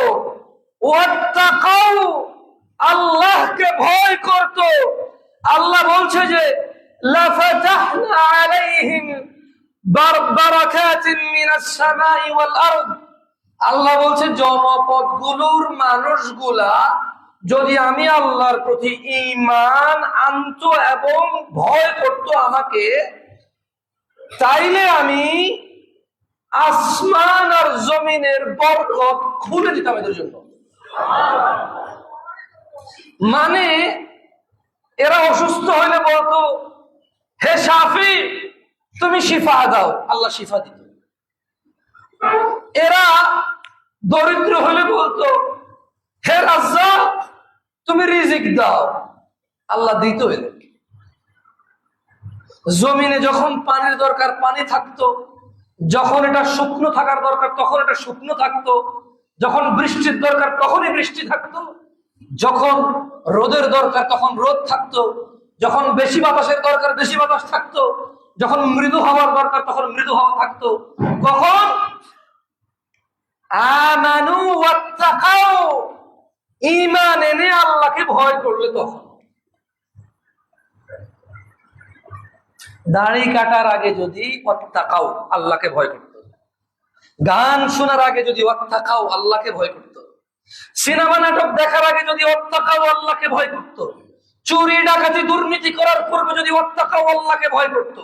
ওয়াত্তাকাউ, আল্লাহকে ভয় করত, আল্লাহ বলছে যে লাফাতাহনা আলাইহিম বারাকাতিন মিনাস সামাই ওয়াল আরদ। আল্লাহ বলছে জনপদগুলোর মানুষগুলা যদি আমি আল্লাহর প্রতি ঈমান আনতো এবং ভয় করত আমাকে, তাইলে আমি আসমান আর জমিনের বরকত খুলে দিতাম এদের জন্য। মানে এরা অসুস্থ হইলে বলতো, হে শাফি তুমি শিফা দাও, আল্লাহ শিফা দিত। এরা দরিদ্র হলে বলতো, হে রাজ্জাক তুমি রিজিক দাও, আল্লাহ দিত। এদেরকে জমিনে যখন পানির দরকার পানি থাকতো, যখন এটা শুকনো থাকার দরকার তখন এটা শুকনো থাকতো, যখন বৃষ্টির দরকার তখনই বৃষ্টি থাকতো, যখন রোদের দরকার তখন রোদ থাকতো, যখন বেশি বাতাসের দরকার বেশি বাতাস থাকতো, যখন মৃদু হওয়ার দরকার তখন মৃদু হাওয়া থাকতো। কখন? আমানু ওয়াত্তাকাউ, ঈমান এনে আল্লাহকে ভয় করলে তখন। দাড়ি কাটার আগে যদি ওয়াত্তাকাউ আল্লাহকে ভয় করতো, গান শোনার আগে যদি ওয়াত্তাকাউ আল্লাহকে ভয় করতো, সিনেমা নাটক দেখার আগে যদি ওয়াত্তাকাউ আল্লাহকে ভয় করতো, চুরি ডাকাতি দুর্নীতি করার পূর্বে যদি ওয়াত্তাকাউ আল্লাহকে ভয় করতো,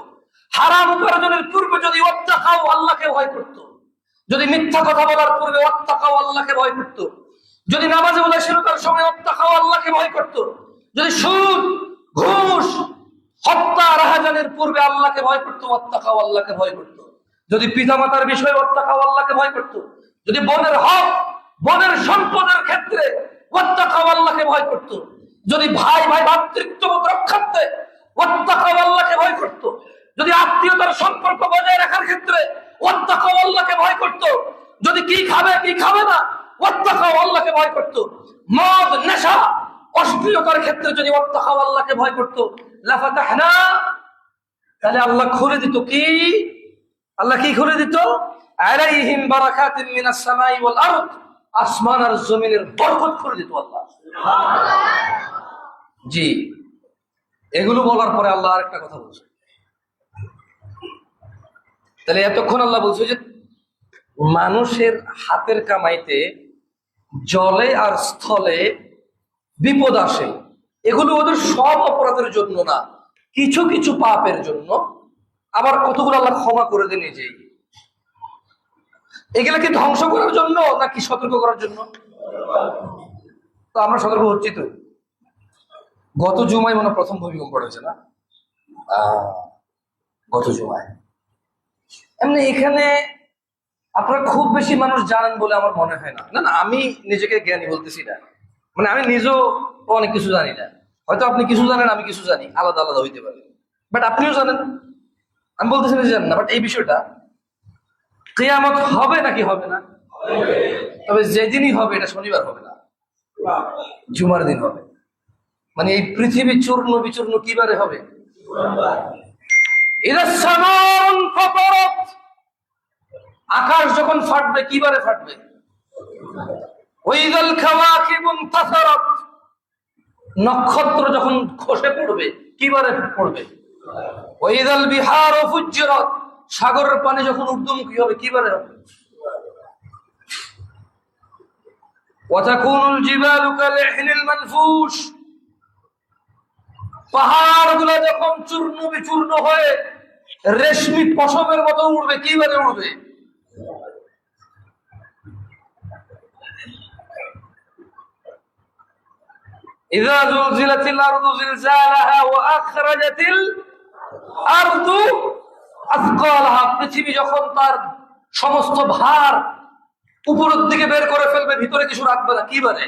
হারাম উপার্জনের পূর্বে যদি ওয়াত্তাকাউ আল্লাহকে ভয় করতো, যদি মিথ্যা কথা বলার পূর্বে ওয়াত্তাকাউ আল্লাহকে ভয় করতো, যদি নামাজে উদাসীনতার সময় ওয়াত্তাকাউ আল্লাহকে ভয় করতো, যদি সুদ ঘুষ হত্যা রাহাজানের পূর্বে আল্লাহকে ভয় করতো, ওয়াত্তাকাউ আল্লাহকে ভয় করতো, যদি পিতামাতার বিষয়ে ওয়াত্তাকাউ আল্লাহকে ভয় করতো, যদি বনের হক বনের সম্পদের ক্ষেত্রে ওয়াত্তাকাউ আল্লাহকে ভয় করতো, যদি ভাই ভাই ভ্রাতৃত্ববোধ রক্ষার্থে ওয়াত্তাকাউ আল্লাহকে ভয় করতো, যদি আত্মীয়তার সম্পর্ক বজায় রাখার ক্ষেত্রে ওয়াত্তাকাউ আল্লাহকে ভয় করতো, যদি কি খাবে কি খাবে না ওয়াত্তাকাউ আল্লাহকে ভয় করতো, মদ নেশা অশ্লীলতার ক্ষেত্রে যদি ওয়াত্তাকাউ আল্লাহকে ভয় করতো, লাফাতাহনা, তাহলে আল্লাহ খুলে দিত কি? আল্লাহ কি খুলে দিত? আলাইহিম বারাকাতিন মিনাস সামাই ওয়াল আরদ, আসমান আর জমিনের বরকত খুলে দিত আল্লাহ। জি, এগুলো বলার পরে আল্লাহ আরেকটা কথা বলছে। তাহলে এতক্ষণ আল্লাহ বলছে যে মানুষের হাতের কামাইতে জলে আর স্থলে বিপদ আসে, এগুলো ওদের সব অপরাধের জন্য না, কিছু কিছু পাপের জন্য। আবার কতগুলো আল্লাহ ক্ষমা করে দেন নিজেই। এগুলা কি ধ্বংস করার জন্য নাকি সতর্ক করার জন্য? তো আমরা সতর্ক হচ্ছি তো। গত জুমায় মনে প্রথম ভূমিকম্প হয়েছে না? গত জুমায়। এমনি এখানে আপনারা খুব বেশি মানুষ জানেন বলে আমার মনে হয় না। না না, আমি নিজেকে জ্ঞানী বলতেছি না, মানে আমি নিজেও অনেক কিছু জানি না। হয়তো আপনি কিছু জানেন আমি কিছু জানি, আলাদা আলাদা হইতে পারে, বাট আপনিও জানেন, আমি বলতেছি না যে জানেন না। বাট এই বিষয়টা কিয়ামত হবে নাকি হবে না? তবে যেদিনই হবে এটা শনিবার হবে না, জুমার দিন হবে। মানে এই পৃথিবী চূর্ণ বিচূর্ণ কিবারে হবে? আকাশ যখন ফাটবে কিবারে ফাটবে? নক্ষত্র যখন খসে পড়বে কিবারে পড়বে? ওয়াইদাল বিহারু ফুজ্জিরাত, সাগরের পানি যখন ঊর্ধ্বমুখী হবে কিবারে হবে? ওয়াতাকুনুল জিবালু কালইহনিল মানফুশ, পাহাড়গুলো যখন চূর্ণ বিচূর্ণ হয়ে রেশমি পশমের মতো উড়বে কিবারে উড়বে? ইযা যুলজিলাতিল আরদু জিলজালাহা ওয়া আখরাজাতিল আরদু আথকালাহা, পৃথিবী যখন তার সমস্ত ভার উপরের দিকে বের করে ফেলবে, ভিতরে কিছু রাখবে না কিবারে?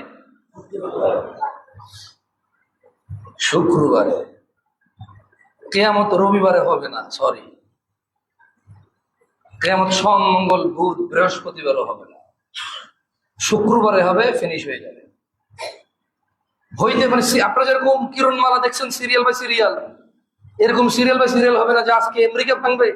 শুক্রবারে। কিয়ামত রবিবারে হবে না, সরি, কিয়ামত সোম মঙ্গল বুধ বৃহস্পতিবারও হবে না, শুক্রবারে হবে, ফিনিশ হয়ে যাবে। হইতে মানে আপনারা যেরকম কিরণমালা দেখছেন সিরিয়াল বাই সিরিয়াল, এরকম সিরিয়াল বাই সিরিয়াল হবে না যে আজকে আমেরিকা ভাঙবে,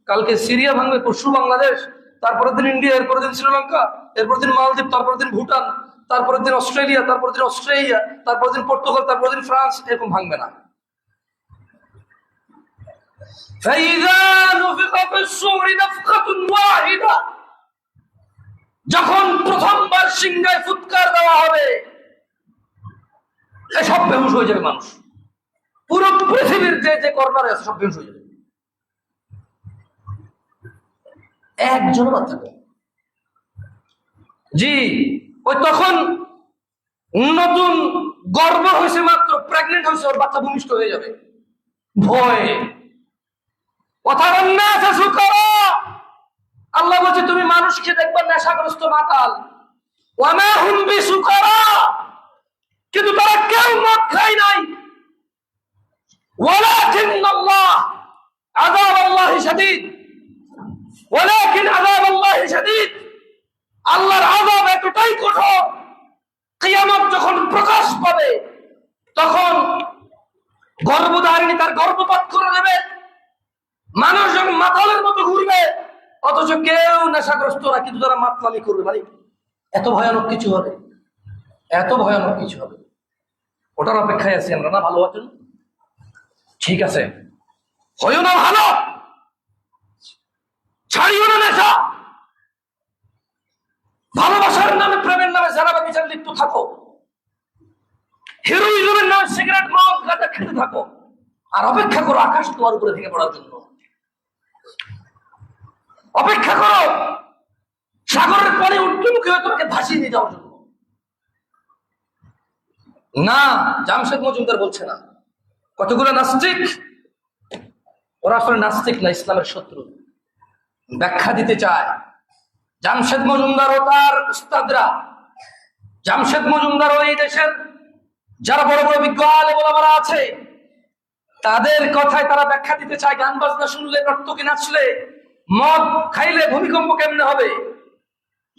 কালকে সিরিয়া ভাঙবে, পরশু বাংলাদেশ, তারপরের দিন ইন্ডিয়া, এরপরের দিন শ্রীলঙ্কা, এরপরের দিন মালদ্বীপ, তারপরের দিন ভুটান, তারপরের দিন অস্ট্রেলিয়া, তারপরের দিন অস্ট্রেলিয়া, তারপরের দিন পর্তুগাল, তারপরের দিন ফ্রান্স, এরকম ভাঙবে না। যখন প্রথমবার সিংহায় ফুৎকার দেওয়া হবে, সব বেহুশ হয়ে যাবে মানুষ, পুরো পৃথিবীর যে যে কর্নারে আছে সব বেহুশ হয়ে যাবে, একজনও বাদ থাকবে। জি, ওই তখন নতুন গর্ভ হয়েছে, মাত্র প্রেগনেন্ট হয়েছে, ওর বাচ্চা ভূমিষ্ঠ হয়ে যাবে ভয়ে। আল্লাহ বলছে তুমি মানুষকে দেখবা নেশাগ্রস্ত মাতাল, ওয়ামা হুম বিসুকারা, কিন্তু তারা কেউ মদ খায় নাই। ওয়ালাকিন্নাল্লাহ আযাবাল্লাহি শাদীদ, ওয়ালাকিন আযাবাল্লাহি শাদীদ, আল্লাহর আযাব এতটাই কঠোর, কিয়ামত যখন প্রকাশ পাবে তখন গর্ভধারিণী তার গর্ভপাত করে দেবে, মানুষ যখন মাতালের মতো ঘুরবে, অথচ কেউ নেশাগ্রস্তরা কিন্তু তারা মাতলামি করবে। মানে এত ভয়ানক কিছু হবে, এত ভয়ানক কিছু হবে, ওটার অপেক্ষায় আছি আমরা না ভালো হওয়ার জন্য। ঠিক আছে, হইও না ভালো, ছাড়িও না নেশা, ভালোবাসার নামে প্রেমের নামে যারা বিচার লিপ্ত থাকো, হিরোইজমের নামে সিগারেট মদ গাঁজা খেতে থাকো, আর অপেক্ষা করো আকাশ তোমার উপরে ভেঙে পড়ার জন্য। অপেক্ষা করো সাগরের পানি উল্টোমুখী হয়ে তোমাকে ভাসিয়ে নিয়ে যাওয়ার জন্য। না, জামশেদ মজুমদার বলছে না। কতগুলো নাস্তিক, ওরা আসলে নাস্তিক না, ইসলামের শত্রু, ব্যাখ্যা দিতে চায়। জামশেদ মজুমদার ও তার উস্তাদরা, জামশেদ মজুমদার ও এই দেশের যারা বড় বড় বিজ্ঞ আলেম ওলামারা আছে, তাদের কথায় তারা ব্যাখ্যা দিতে চায়। গান বাজনা শুনলে, নর্তকী নাচলে, মদ খাইলে ভূমিকম্প কেমনে হবে,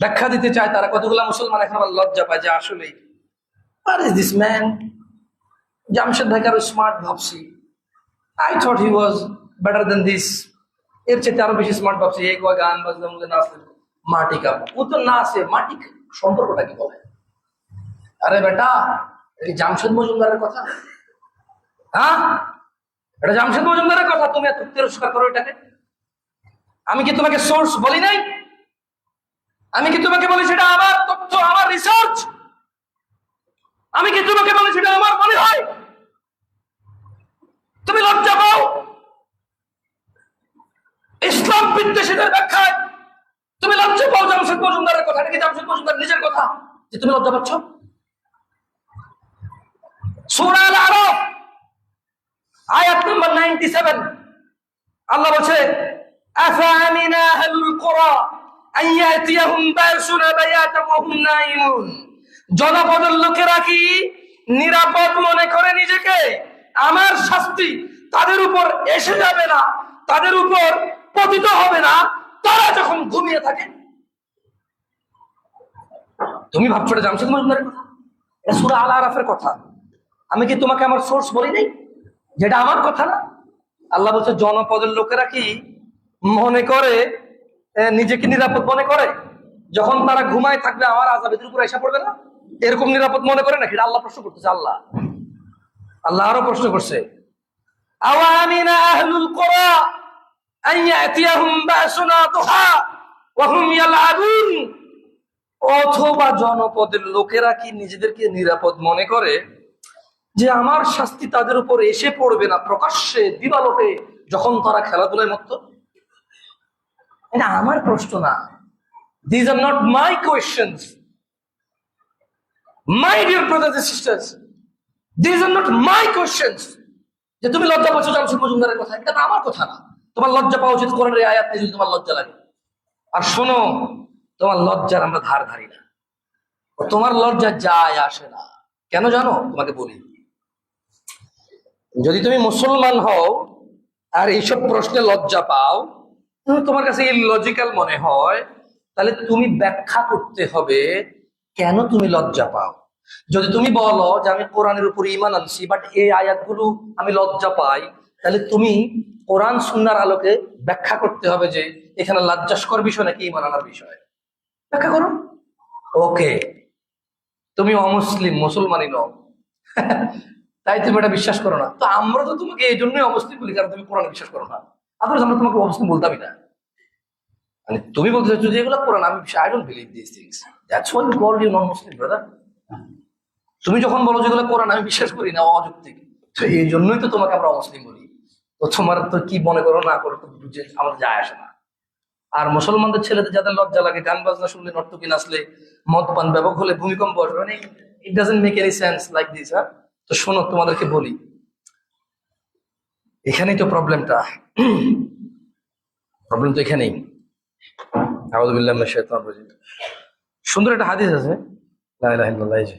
ব্যাখ্যা দিতে চায় তারা। কতগুলা মুসলমান এখন আবার লজ্জা পায় যে আসলে what is this man? Jamshed ভাই কারো স্মার্ট ভাবছি, I thought he was better than this, এর চেয়ে আরো বেশি স্মার্ট ভাবছি। এই গান বাজনা মধ্যে নাচলে মাটি কাপ, ও তো নাচে মাটি, সম্পর্কটা কি বলে? আরে বেটা, এটা জামশেদ মজুমদারের কথা, হ্যাঁ এটা জামশেদ মজুমদারের কথা, তুমি এত তিরস্কার করো এটাকে। আমি কি তোমাকে সোর্স বলি নাই? আমি কি তোমাকে বলি সেটা আমার তথ্য, আমার রিসার্চ? আমি কি তোমাকে বলি সেটা আমার মনে হয়? তুমি লজ্জা পাও ইসলাম বিদ্বেষীদের ব্যাখ্যায়, তুমি লজ্জা পাও জামশেদ মজুমদারের কথা। এটা কি জামশেদ মজুমদার নিজের কথা যে তুমি লজ্জা পাচ্ছ? সূরা আল-আরাফ আয়াত নম্বর 97 আল্লাহ বলছে আফামিনা আহলুল কুরা আইয়াতিয়াহুম বাসুনা বায়াতাম ওয়া হুম নাইমুন, জনপদের লোকেরা কি নিরাপদ মনে করে নিজেকে? আমার শাস্তি তাদের উপর এসে যাবে না, তাদের উপর পতিত হবে না তারা যখন ঘুমিয়ে থাকে। তুমি ভাবছো এটা জামশেদ মজুমদারের কথা? এটা সূরা আল-আরাফের কথা। আমি কি তোমাকে আমার সোর্স বলি নাই যেটা আমার কথা না? আল্লাহ বলছে জনপদের লোকেরা কি মনে করে, নিজেকে নিরাপদ মনে করে যখন তারা ঘুমায় থাকবে আমার আযাবের উপর এসে পড়বে না? এরকম নিরাপদ মনে করে নাকি? আল্লাহ প্রশ্ন করতেছে। আল্লাহ আরো প্রশ্ন করছে আওয়ামিনা আহলুল কুরা আইয়াতিয়াহুম বাসুনা দুহা ওয়া হুম ইয়ালআবুন, অথবা জনপদের লোকেরা কি নিজেদেরকে নিরাপদ মনে করে যে আমার শাস্তি তাদের উপর এসে পড়বে না প্রকাশ্যে দিবালোকে যখন তারা খেলাধুলায় মত্ত? এটা আমার প্রশ্ন না। These are not my questions. My dear brothers and sisters, these are not my questions. যে তুমি লজ্জা পাচ্ছ জামশেদ মজুমদারের কথা, এটা তো আমার কথা না। তোমার লজ্জা পাওয়া উচিত কোরআনের এই আয়াত নিয়ে যদি তোমার লজ্জা লাগে। আর শোনো, তোমার লজ্জার আমরা ধার ধারি না, তোমার লজ্জা যায় আসে না। কেন জানো? তোমাকে বলি, যদি তুমি মুসলমান হও আর এইসব প্রশ্নে লজ্জা পাও, তোমার কাছে ইললজিক্যাল মনে হয়, তাহলে তুমি ব্যাখ্যা করতে হবে কেন তুমি লজ্জা পাও। যদি তুমি বলো যে আমি কোরআনের উপর ঈমান আনছি বাট এই আয়াতগুলো আমি লজ্জা পাই, তাহলে তুমি কোরআন সুন্নাহর আলোকে ব্যাখ্যা করতে হবে যে এখানে লজ্জাস্কর বিষয় নাকি ঈমান আনার বিষয়। ব্যাখ্যা করো। ওকে, তুমি অমুসলিম, মুসলমানই নও, তাই তুমি এটা বিশ্বাস করো না। তো আমরা তো তোমাকে এই জন্যই অমুসলিম বলি কারণ তুমি কোরআন বিশ্বাস করো না। আদারওয়াইজ আমরা তোমাকে অমুসলিম বলতামই না। মানে তুমি বলতে চাচ্ছ যে এগুলো কোরআন, আমি I don't believe this things, that's why you call you non Muslim brother. তুমি যখন বলো যেগুলো কোরআন আমি বিশ্বাস করি না, অযৌক্তিক, তো এই জন্যই তো তোমাকে আমরা অমুসলিম বলি। তো তোমার তো কি মনে করো না করো তো আমাদের যায় আসে না। আর মুসলমানদের ছেলেদের যাদের লজ্জা লাগে, গান বাজনা শুনলে, নর্তকী নাচলে, মদ পান ব্যাপক হলে ভূমিকম্প আসবে, মানে it doesn't make any sense like this. হ্যাঁ, তো শোনো, তোমাদেরকে বলি, এখানেই তো প্রবলেমটা। প্রবলেম তো এখানেই। আউযু বিল্লাহি মিনাশ শাইতানির রাজিম। সুন্দর একটা হাদিস আছে, লা ইলাহা ইল্লাল্লাহ। এই যে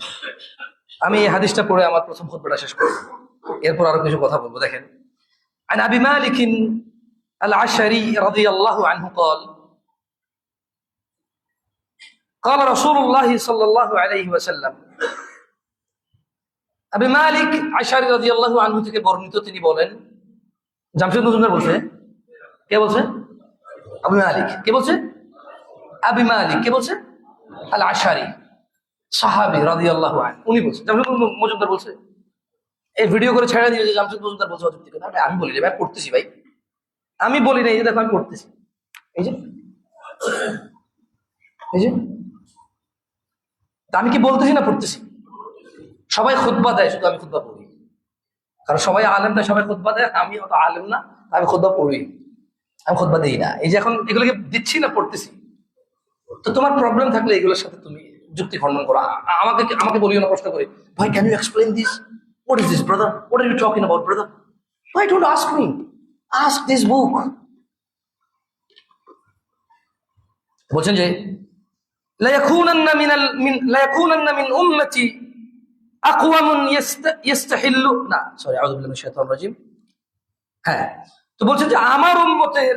আমি এই হাদিসটা পড়ে আমার প্রথম খুতবাটা শেষ করব, এরপর আরো কিছু কথা বলবো। দেখেন, عن أبي مالك العشري رضي الله عنه قال قال رسول الله صلى الله عليه وسلم। আবি মালিক আশআরী রাদিয়াল্লাহু আনহু থেকে বর্ণিত, তিনি বলেন, জামশেদ মজুমদার বলছে। কে বলছে? আবি মালিক। কে বলছে? আবি মালিক। কে বলছে? আল আশআরী সাহাবী রাদিয়াল্লাহু আনহু, উনি বলছে। জামশেদ মজুমদার বলছে। এই ভিডিও করে ছেড়ে দিয়ে যে জামশেদ মজুমদার বলছে অযুক্তি কথা, আমি বলি রে ভাই, পড়তেছি ভাই, আমি বলি না, এই যে দেখো আমি পড়তেছি, এই যে এই যে আমি কি বলতেছি না পড়তেছি? সবাই খুতবা দেয়, শুধু আমি খুতবা পড়ি, কারণ সবাই আলেম তাই সবাই খুতবা দেয়, আমি অত আলেম না, আমি খুতবা পড়ি, আমি খুতবা দিই না। এই যে এখন এগুলোকে দিচ্ছি না, পড়তেছি। তো তোমার প্রবলেম থাকলে এগুলোর সাথে তুমি যুক্তি খণ্ডন করো। আমাকে বলিও না প্রশ্ন করে, ভাই can you explain this, what is this brother, what are you talking about brother, ভাই don't ask me, ask this book. বলছেন যে লা ইয়াকুনান্না মিন উম্মতি আকওয়ামুন ইস্তাহিল্লু, না সরি, আউযু বিল্লাহি মিনাশ শাইতানির রাজিম। হ্যাঁ, তো বলছেন যে আমার উম্মতের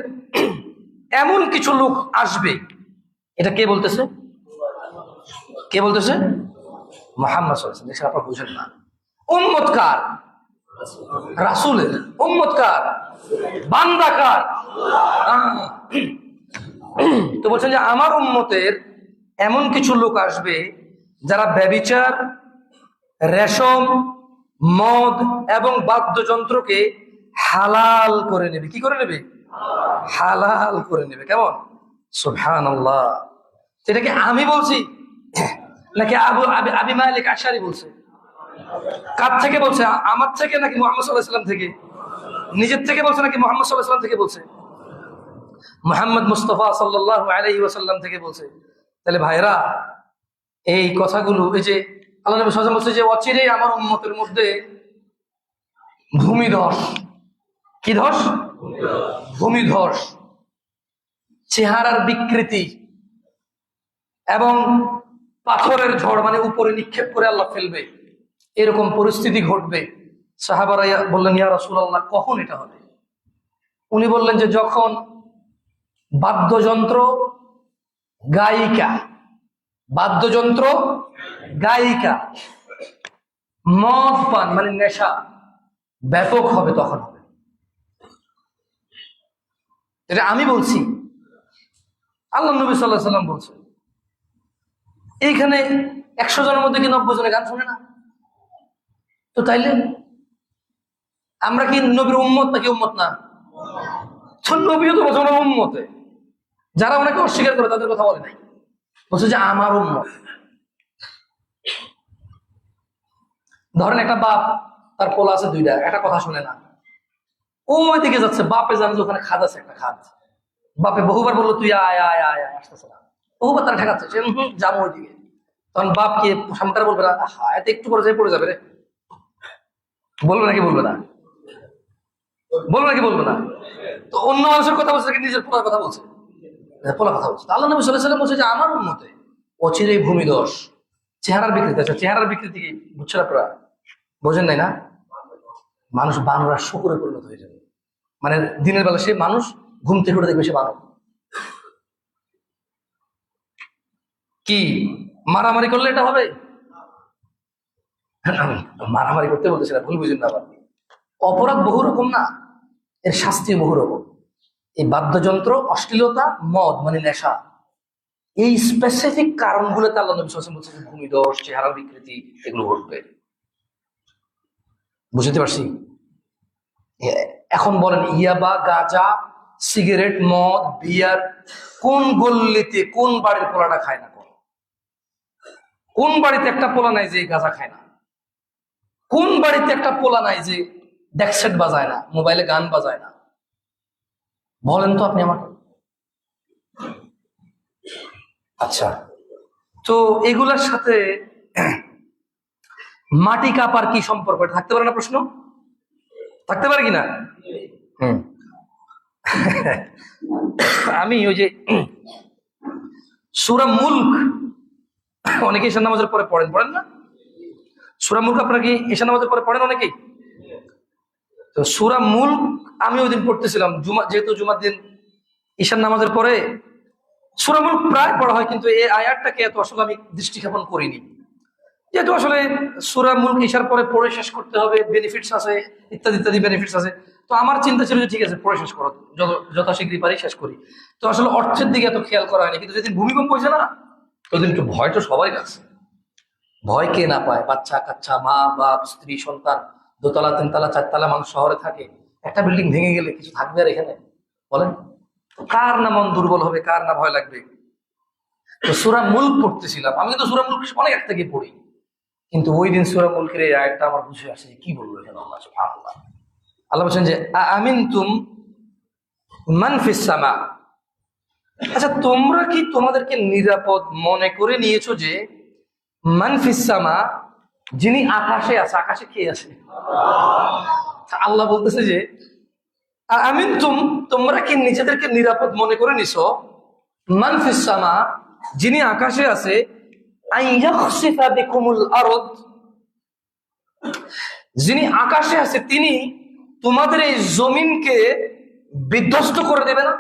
এমন কিছু লোক আসবে। এটা কে বলতেছে? কে বলতেছে? মুহাম্মদ সাল্লাল্লাহু আলাইহি ওয়াসাল্লাম। দেখেন, আপনারা বুঝেন না, উম্মত কার? রাসূলের। উম্মত কার? বান্দা কার? তো বলছেন যে আমার উম্মতের এমন কিছু লোক আসবে যারা ব্যভিচার, রেশম, মদ এবং বাদ্যযন্ত্রকে হালাল করে নেবে। কি করে নেবে? হালাল করে নেবে। কেমন? সুবহানাল্লাহ। এটাকে আমি বলছি নাকি আবি মালিক আশআরী বলছে? কার থেকে বলছে? আমার থেকে নাকি মুহাম্মদ সাল্লাল্লাহু আলাইহি ওয়াসাল্লাম থেকে? নিজের থেকে বলছে নাকি মুহাম্মদ সাল্লাল্লাহু আলাইহি ওয়াসাল্লাম থেকে বলছে? মুহাম্মদ মুস্তাফা সাল্লাল্লাহু আলাইহি ওয়াসাল্লাম থেকে বলছে। তাহলে ভাইরা, এই কথাগুলো, এই যে আল্লাহ নবী সাল্লাল্লাহু আলাইহি ওয়াসাল্লাম বলছে যে অচিরেই আমার উম্মতের মধ্যে ভূমিধস। কি ধস? ভূমিধস, চেহারার বিকৃতি এবং পাথরের ঝড়, মানে উপরে নিক্ষেপ করে আল্লাহ ফেলবে, এরকম পরিস্থিতি ঘটবে। সাহাবারা বললেন, ইয়া রাসূলুল্লাহ, কখন এটা হবে? উনি বললেন যে যখন বাদ্যযন্ত্র, গায়িকা, বাদ্যযন্ত্র, গায়িকা, মদ পান মানে নেশা ব্যাপক হবে, তখন হবে। এটা আমি বলছি, আল্লাহ নবী সাল্লাল্লাহু আলাইহি ওয়াসাল্লাম বলছে। এইখানে 100 জনের মধ্যে কি 90 জনে গান শুনে না? তো তাইলে আমরা কি নবীর উম্মত নাকি উম্মত না? নবীও তো বলছে ওনার উম্মতে। যারা ওনাকে অস্বীকার করে তাদের কথা বলে নাই, বলছে যে আমার উম্মত। ধরেন একটা বাপ, তার পোলা আছে 2টা, একটা কথা শুনে না, ওই দিকে যাচ্ছে, বাপে জানে যে ওখানে খাদ আছে, একটা খাদ। বাপে বহুবার বললো তুই আয় আয় আয় আয়, আসতেছে না, বহুবার তারা ঠেকাচ্ছে, সে যাবো ওই দিকে। তখন বাপ কি সামনে বলবে না, হ্যাঁ এত একটু পরে যাই পড়ে যাবে রে? বলবে নাকি বলবে না? বলবে নাকি বলবে না? তো অন্য মানুষের কথা বলছে, নিজের পোলার কথা বলছে, পোলা কথা বলছে। আল্লাহ নবী সাল্লাল্লাহু আলাইহি ওয়াসাল্লাম বলছে যে আমার উম্মতে অচিরেই ভূমিধস, চেহারার বিকৃতি। আচ্ছা, চেহারার বিকৃতি কি বুঝছেন আপনারা? বোঝেন নাই না? মানুষ বানরা শুকুরে পরিণত হয়ে যাবে। মানে দিনের বেলা সে মানুষ, ঘুম থেকে উঠে দেখবে সে বানর। কি মারামারি করলে এটা হবে? মারামারি করতে বলতেছি না, ভুল বুঝেন না আবার। অপরাধ বহু রকম না, এর শাস্তি বহু রকম। এই বাদ্যযন্ত্র, অশ্লীলতা, মদ মানে নেশা, এই স্পেসিফিক কারণগুলোতে আল্লাহ নবী সাল্লাল্লাহু আলাইহি ওয়াসাল্লাম বলছেন ভূমিধস, চেহারার বিকৃতি এগুলো ঘটবে। বুঝতে পারছি? এখন বলেন, ইয়াবা, গাঁজা, সিগারেট, মদ, বিয়ার কোন গল্লিতে, কোন বাড়ির পোলাটা খায় না? কোন বাড়িতে একটা পোলা নাই যে গাঁজা খায় না? কোন বাড়িতে একটা পোলা নাই যে ডেকসেট বাজায় না, মোবাইলে গান বাজায় না? বলেন তো আপনি আমাকে। আচ্ছা, তো এগুলার সাথে মাটি কাপার কি সম্পর্ক, এটা থাকতে পারে না? প্রশ্ন থাকতে পারে কিনা? হুম আমি ওই যে সূরা মুলক, অনেকে ঈশান নামাজের পরে পড়েন না? সূরা মুলক আপনারা কি ঈশান নামাজের পরে পড়েন অনেকেই? তো সূরা মুলক আমি ওই দিন পড়তেছিলাম, যেহেতু জুমার দিন ঈশান নামাজের পরে সূরা মুলক প্রায় পড়া হয়, কিন্তু এই আয়াতটাকে এত আসলে আমি দৃষ্টিক্ষেপণ করিনি, যেহেতু আসলে সূরা মুলক ঈশার পরে পড়ে শেষ করতে হবে, বেনিফিটস আছে, ইত্যাদি ইত্যাদি বেনিফিটস আছে। তো আমার চিন্তা ছিল যে ঠিক আছে পড়ে শেষ করো, যথাশীঘ্রই পারি শেষ করি। তো আসলে অর্থের দিকে এত খেয়াল করা হয়নি, কিন্তু যেদিন ভূমিকম্প হয়েছে না, ওদিন একটু ভয় তো সবাই লাগছে। ভয় কে না পায়? বাচ্চা কাচ্চা, মা বাপ, স্ত্রী সন্তান, দোতলা তিনতলা চারতলা মানুষ শহরে থাকে, একটা বিল্ডিং ভেঙে গেলে কিছু থাকবে আর এখানে? বলেন, কার না মন দুর্বল হবে, কার না ভয় লাগবে? তো সূরা মুলক পড়তেছিলাম, আমি কিন্তু সূরা মুলক অনেক এক থেকে পড়ি, কিন্তু ওই দিন সূরা মুলকের এই আয়াতটা আমার বুঝে আসে যে কি বলবো এখানে আল্লাহ সুবহানাল্লাহ। আল্লাহ বলছেন যে আমিনতুম মান ফিস সামা, আচ্ছা তোমরা কি তোমাদেরকে নিরাপদ মনে করে নিয়েছো যে মান ফিস সামা, যিনি আকাশে আছে? আকাশে কে আছে? আল্লাহ বলতেছে যে আমিনতুম, তোমরা কি নিজেদেরকে নিরাপদ মনে করে নিছো মান ফিস সামা, যিনি আকাশে আছে, আইয়াখসিফা বিকুমুল আরদ, যিনি আকাশে আছে তিনি তোমাদের এই জমিনকে বিধ্বস্ত করে দেবে না?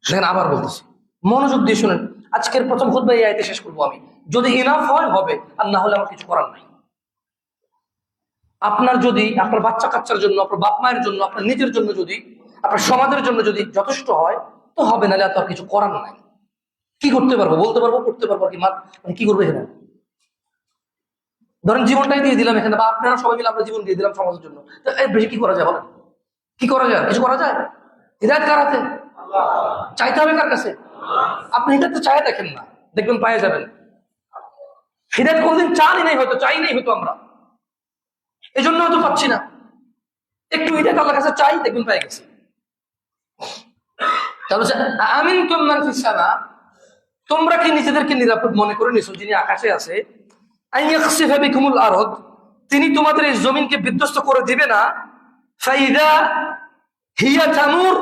সেখানে আবার বলতেছি, মনোযোগ দিয়ে শুনেন, আজকের প্রথম খুতবা এই আয়াতে শেষ করবো আমি, যদি ইনাফ হয় হবে, আর না হলে আমার কিছু করার নাই। আপনার যদি আপনার বাচ্চা কাচ্চার জন্য, আপনার বাপ মায়ের জন্য, আপনার নিজের জন্য, যদি আপনার সমাজের জন্য যদি যথেষ্ট হয় তো হবে, নাহলে আর কিছু করার নাই। কি করতে পারবো? বলতে পারবো, করতে পারবো, কি মানে কি করবো এখানে? ধরেন জীবনটাই দিয়ে দিলাম এখানে, বা আপনারা সবাই মিলে আমরা জীবন দিয়ে দিলাম সমাজের জন্য, তো এর বেশি কি করা যায় বলেন? কি করা যায়? কিছু করা যায়? হিদায়াত কার হাতে? চাইতে হবে কার কাছে? আপনি হিদায়াত তো চাই দেখেন না, দেখবেন পায়ে যাবেন। হিদায়াত কোনদিন চাই নাই, হয়তো আমরা এই জন্য হয়তো পাচ্ছি না। একটু হিদায়াত আল্লাহর কাছে চাই, দেখবেন পেয়ে গেছি। তাহলে আমিনতুম মান ফিস সামা, তোমরা কি নিজেদেরকে নিরাপদ মনে করে নিছো যিনি আকাশে আছে, আইয়াখসিফা বিকুমুল আরদ, তিনি তোমাদের এই জমিনকে বিধ্বস্ত করে দিবে না, ফাইদা হিয়া তামুর,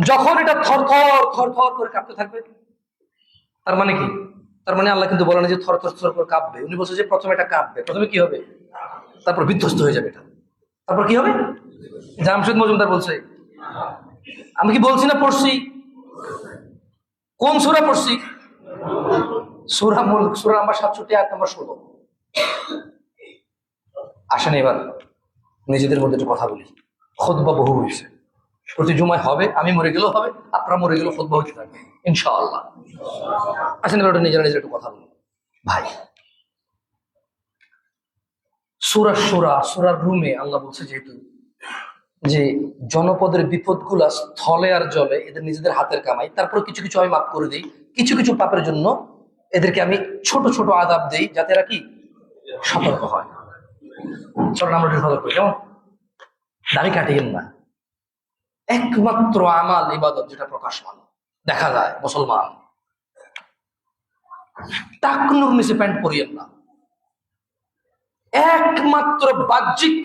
যখন এটা থরথর থরথর করে কাঁপতে থাকবে। তার মানে কি? তার মানে আল্লাহ কিন্তু বলেন যে থরথর থর করে কাঁপবে, উনি বলছে যে প্রথমে এটা কাঁপবে, প্রথমে কি হবে? তারপর বিধ্বস্ত হয়ে যাবে এটা, তারপর কি হবে? জামশেদ মজুমদার বলছে, আমি কি বলছি না পড়ছি? কোন সূরা পড়ছি? সূরা মুলক, সূরা নাম্বার 67, আয়াত নাম্বার 16। আসেন এবার নিজেদের মধ্যে একটু কথা বলি। খুতবা বহু হয়েছে, প্রতি জুমায় হবে, আমি মরে গেলেও হবে, আপনারা মরে গেলেও খুতবা হতে থাকবে ইনশাআল্লাহ। আসেন এবার নিজেরা নিজের একটু কথা বলি। ভাই, সূরার রুমে আল্লাহ বলছে যেহেতু যে জনপদের বিপদগুলা স্থলে আর জলে এদের নিজেদের হাতের কামাই, তারপর কিছু কিছু আমি মাফ করে দিই, কিছু কিছু পাপের জন্য এদেরকে আমি ছোট ছোট আযাব দেই, যাতে এরা কি সতর্ক হয়। চলেন আমরা একটু সতর্ক করি। কেমন? দাড়ি কাটিয়েন না, একমাত্র আমাল ইবাদত যেটা প্রকাশমান দেখা যায় মুসলমান। টাকনুর নিচে প্যান্ট পরিয়েন না, একমাত্র বাহ্যিক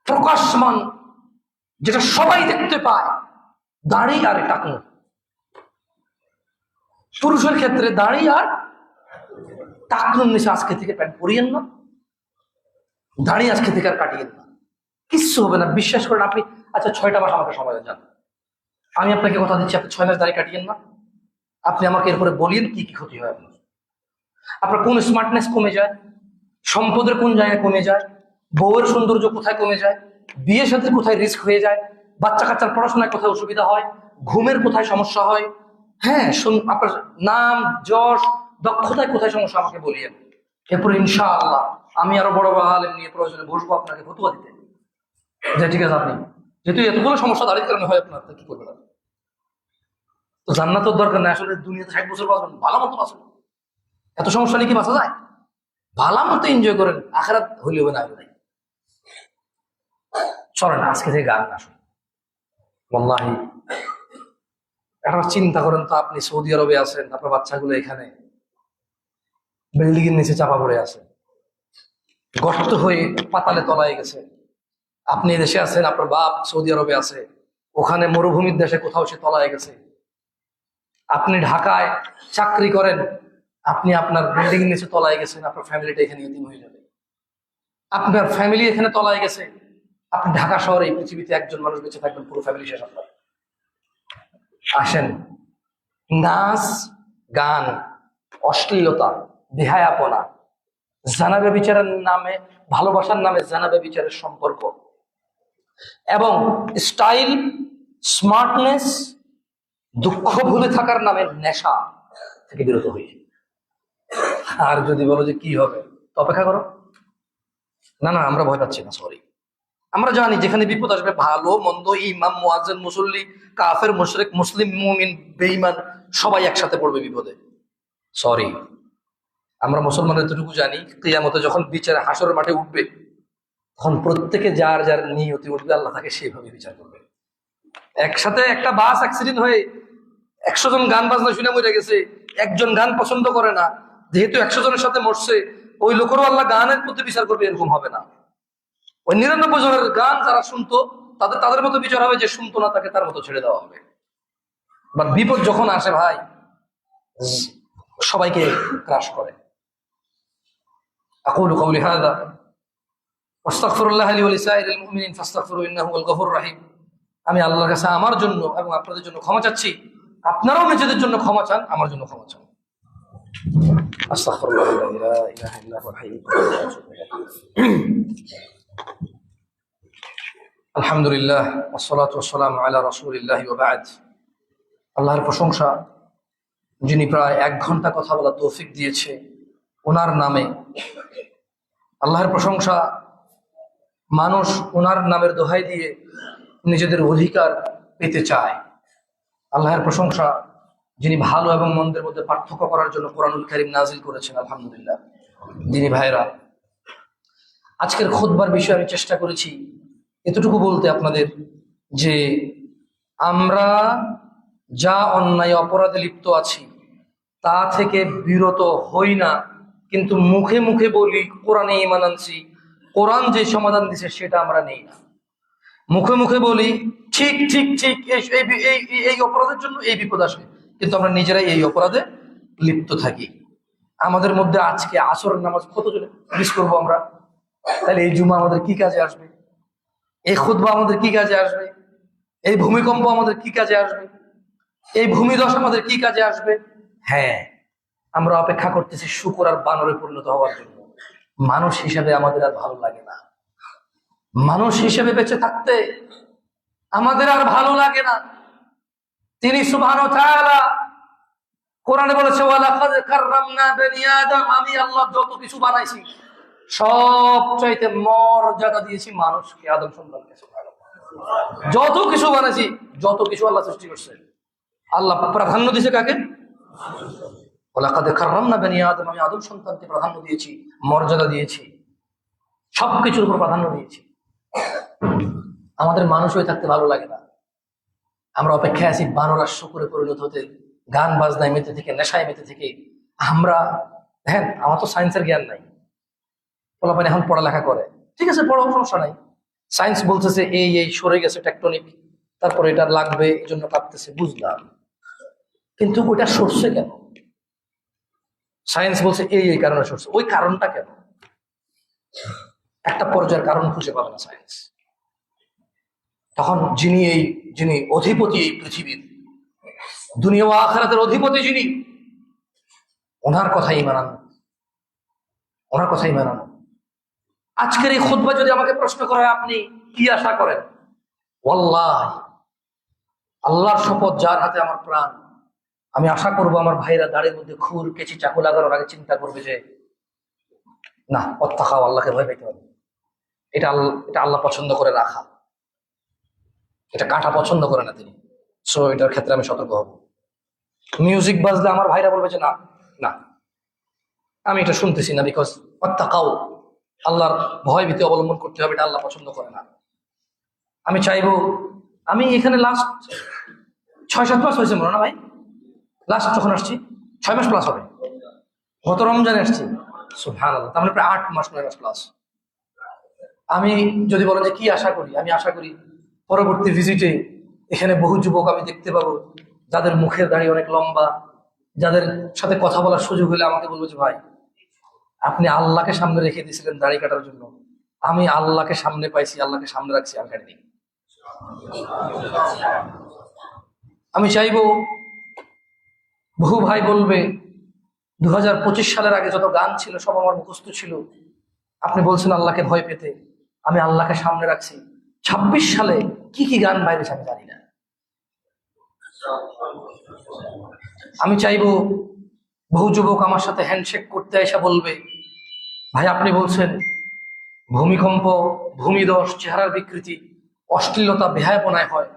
প্রকাশমান যেটা সবাই দেখতে পায়, দাড়ি আর টাকনু। পুরুষের ক্ষেত্রে দাড়ি আর টাকনুর নিচে আজকে থেকে প্যান্ট পরিয়েন না, দাড়ি আজকে থেকে আর কাটিয়েন না, কিচ্ছু হবে না, বিশ্বাস করেন। আপনি আচ্ছা 6টা মাস আমাকে সময় দেন, আমি আপনাকে কথা দিচ্ছি, আপনি 6 মাস দাড়ি কাটিয়েন না। আপনি আমাকে এরপরে বলিয়েন কি কি ক্ষতি হয় আপনার। আপনার কোন স্মার্টনেস কমে যায়, সম্পদের কোন জায়গায় কমে যায়, বউয়ের সৌন্দর্য কোথায় কমে যায়, বিয়ের সাথে কোথায় রিস্ক হয়ে যায়, বাচ্চা কাচ্চার পড়াশোনায় কোথায় অসুবিধা হয়, ঘুমের কোথায় সমস্যা হয়, হ্যাঁ আপনার নাম যশ দক্ষতায় কোথায় সমস্যা, আমাকে বলিয়েন। এরপর ইনশাআল্লাহ আমি আরো বড় বড় আলেম নিয়ে প্রয়োজনে বসবো আপনাকে ফতোয়া দিতে, যে ঠিক আছে আপনি যেহেতু এতগুলো সমস্যা দাঁড়িয়ে কারণে হয় আপনার, কি করবেন? তো জান্নাতের দরকার নেই, আসলে দুনিয়াতে 60 বছর বাঁচবেন, ভালো মতো বাঁচবেন, এত সমস্যা নিয়ে কি বাঁচা যায়? ভালো মতো এনজয় করেন, আখিরাত হইলে হবে না নাই। চলেন আজকে থেকে গান না শুনি। ওয়াল্লাহি একটা চিন্তা করেন তো, আপনি সৌদি আরবে আছেন, আপনার বাচ্চাগুলো এখানে বিল্ডিং এর নিচে চাপা পড়ে আছে, গর্ত হয়ে পাতালে তলায় গেছে। আপনি দেশে আছেন, আপনার বাপ সৌদি আরবে আছে, ওখানে মরুভূমির দেশে কোথাও সে তলায় গেছে। আপনি ঢাকায় চাকরি করেন, আপনি আপনার বিল্ডিং এর নিচে তলায় গেছেন, আপনার ফ্যামিলিটা এখানে ইতিম হয়ে যাবে। আপনার ফ্যামিলি এখানে তলায় গেছে, আপনি ঢাকা শহরে এই পৃথিবীতে একজন মানুষ বেঁচে থাকবেন, পুরো ফ্যামিলি শেষ আপনার। আসেন, নাচ, গান, অশ্লীলতা, বেহায়াপনা, জানাবে বিচারের নামে, ভালোবাসার নামে জানাবে বিচারের সম্পর্ক, এবং স্টাইল, স্মার্টনেস, দুঃখ ভুলে থাকার নামে নেশা থেকে বিরত হই। আর যদি বলো যে কি হবে, তো অপেক্ষা করো। না না, আমরা ভয় পাচ্ছি না, সরি। আমরা জানি যেখানে বিপদ আসবে, ভালো মন্দ, ইমাম, মুয়াজ্জিন, মুসল্লি, কাফের, মুশরিক, মুসলিম, মুমিন, বেঈমান সবাই একসাথে পড়বে বিপদে। সরি, আমরা মুসলমান এতটুকু জানি, কিয়ামতে যখন বিচারে হাসরের মাঠে উঠবে, তখন প্রত্যেকে যার যার নিয়তি উঠবে, আল্লাহ তাকে সেইভাবে বিচার করবে। একসাথে একটা বাস অ্যাক্সিডেন্ট হয়ে 100 জন গান বাজনা শুনে মরে গেছে, একজন গান পছন্দ করে না, যেহেতু 100 জনের সাথে মরছে, ওই লোকেরও আল্লাহ গানের প্রতি বিচার করবে, এরকম হবে না। ওই 99 জনের গান যারা শুনতো, তাদের মতো বিচার হবে, যে শুনতো না তাকে তার মতো ছেড়ে দেওয়া হবে। বাট বিপদ যখন আসে ভাই, সবাইকে ক্রাশ করে। আকুলু কাউলি হাযা ওয়াস্তাগফিরুল্লাহ লি ওয়া লিসাইরিল মুমিনিন ফাস্তাগফিরু ইন্নাহু হুয়াল গফুরুর রহিম। আমি আল্লাহর কাছে আমার জন্য এবং আপনাদের জন্য ক্ষমা চাচ্ছি, আপনারাও নিজেদের জন্য ক্ষমা চান, আমার জন্য ক্ষমা চান। আস্তাগফিরুল্লাহ লা ইলাহা ইল্লা হুয়াল হাইয়্যুল কাইয়্যুম। আলহামদুলিল্লাহ ওয়াসসালাতু ওয়াসসালামু আলা রাসূলিল্লাহি ওয়া বা'দ। আল্লাহর প্রশংসা, যিনি প্রায় 1 ঘন্টা কথা বলার তৌফিক দিয়েছে ওনার নামে। আল্লাহর প্রশংসা, মানুষ ওনার নামের দোহাই দিয়ে নিজেদের অধিকার পেতে চায়। আল্লাহর প্রশংসা, যিনি ভালো এবং মন্দের মধ্যে পার্থক্য করার জন্য কোরআনুল কারীম নাজিল করেছেন। আলহামদুলিল্লাহ। যিনি ভাইরা, আজকের খুতবার বিষয়ে আমি চেষ্টা করেছি এতটুকু বলতে আপনাদের, যে আমরা যা অন্যায় অপরাধে লিপ্ত আছি তা থেকে বিরত হই না, কিন্তু মুখে মুখে বলি কোরআনে ঈমান আনছি, কোরআন যে সমাধান দিছে সেটা আমরা নেই না। মুখে মুখে বলি ঠিক ঠিক ঠিক, এই অপরাধের জন্য এই বিপদ আসে, কিন্তু আমরা নিজেরাই এই অপরাধে লিপ্ত থাকি। আমাদের মধ্যে আজকে আসরের নামাজ কতজনে মিস করবো আমরা? তাহলে এই জুমা আমাদের কি কাজে আসবে? এই খুতবা আমাদের কি কাজে আসবে? এই ভূমিকম্প আমাদের কি কাজে আসবে? এই ভূমিধস আমাদের কি কাজে আসবে? হ্যাঁ, আমরা অপেক্ষা করতেছি শুকর আর বানরে পরিণত হওয়ার জন্য। মানুষ হিসেবে আমাদের আর ভালো লাগে না, মানুষ হিসেবে বেঁচে থাকতে আমাদের আর ভালো লাগে না। তিনি সুবহানাহু ওয়া তাআলা কোরআনে বলেছে, ওয়ালাকাদ কাররামনা বনি আদম, আমি আল্লাহ যত কিছু বানাইছি সবচাইতে মর্যাদা দিয়েছি মানুষকে, আদম সন্তানকে। যত কিছু বানাইছি, যত কিছু আল্লাহ সৃষ্টি করছে, আল্লাহ প্রাধান্য দিয়েছে কাকে? ওয়ালাকাদ কাররামনা বনি আদম, আমি আদম সন্তানকে প্রাধান্য দিয়েছি, মর্যাদা দিয়েছি, সবকিছুর উপর প্রাধান্য দিয়েছি। আমাদের মানুষ হয়ে থাকতে ভালো লাগে না, আমরা অপেক্ষায় আছি বানর আর শুকরে পরিণত হতে, গান বাজনায় মেতে থেকে, নেশায় মেতে থেকে। আমরা, হ্যাঁ, আমার তো সায়েন্সের জ্ঞান নাই, পোলাপানি এখন পড়ালেখা করে, ঠিক আছে, পড়াও, সমস্যা নাই। সায়েন্স বলতেছে এই সরে গেছে টেকটনিক, তারপরে এটা লাগবে, এই জন্য কাঁপতেছে, বুঝলাম, কিন্তু ওইটা সরছে কেন? সায়েন্স বলছে এই কারণে সরছে, ওই কারণটা কেন? একটা পর্যায়ের কারণ খুঁজে পাবে না সায়েন্স। তখন যিনি অধিপতি এই পৃথিবীর, দুনিয়া ও আখিরাতের অধিপতি যিনি, ওনার কথাই মানানো, ওনার কথাই মানানো। আজকের এই খুতবা যদি আমাকে প্রশ্ন করে আপনি কি আশা করেন, ওয়াল্লাহি, আল্লাহর শপথ, যার হাতে আমার প্রাণ, আমি আশা করব আমার ভাইরা দাড়ির মধ্যে খুর, কেচি, চাকু লাগানোর আগে চিন্তা করবে যে না, অত্যাখাও, আল্লাহকে ভয় পেতে হবে। এটা আল্লাহ পছন্দ করে রাখা, এটা কাটা পছন্দ করে না তিনি। সো এটার ক্ষেত্রে আমি সতর্ক হব। মিউজিক বাজলে আমার ভাইরা বলবে যে না না, আমি এটা শুনতেছি না, বিকজ অত্যাকাও, আল্লাহর ভয় ভীতি অবলম্বন করতে হবে, এটা আল্লাহ পছন্দ করে না। আমি চাইবো, আমি এখানে লাস্ট 6-7 মাস হয়েছে মনে না ভাই, লাস্ট যখন আসছি 6 মাস প্লাস হবে, গত রমজানে আসছি। সুবহানাল্লাহ, তার মানে প্রায় 8 মাস 9 মাস প্লাস। আমি যদি বলেন যে কি আশা করি, আমি আশা করি পরবর্তী ভিজিটে এখানে বহু যুবক আমি দেখতে পাবো যাদের মুখের দাড়ি অনেক লম্বা, যাদের সাথে কথা বলার সুযোগ হলে আমাকে বলবো যে ভাই আপনি আল্লাহকে সামনে রেখে দিয়েছিলেন দাড়ি কাটার জন্য, আমি আল্লাহকে সামনে পাইছি, আল্লাহকে সামনে রাখছি, আমি কাটিনি। আমি চাইবো, বহু ভাই বলবে 2025 সালের আগে যত গান ছিল সব আমার মুখস্থ ছিল, আপনি বলছেন আল্লাহকে ভয় পেতে, আমি আল্লাহকে সামনে রাখছি। 26 সালে কি কি গান বাইরেছে আমি জানি না। আমি চাইবো বহু যুবক আমার সাথে হ্যান্ডশেক করতে এসে বলবে ভাই আপনি বলছেন ভূমিকম্প, ভূমিধস, চেহারার বিকৃতি, অশ্লীলতা, বেহায়াপনায় হয়।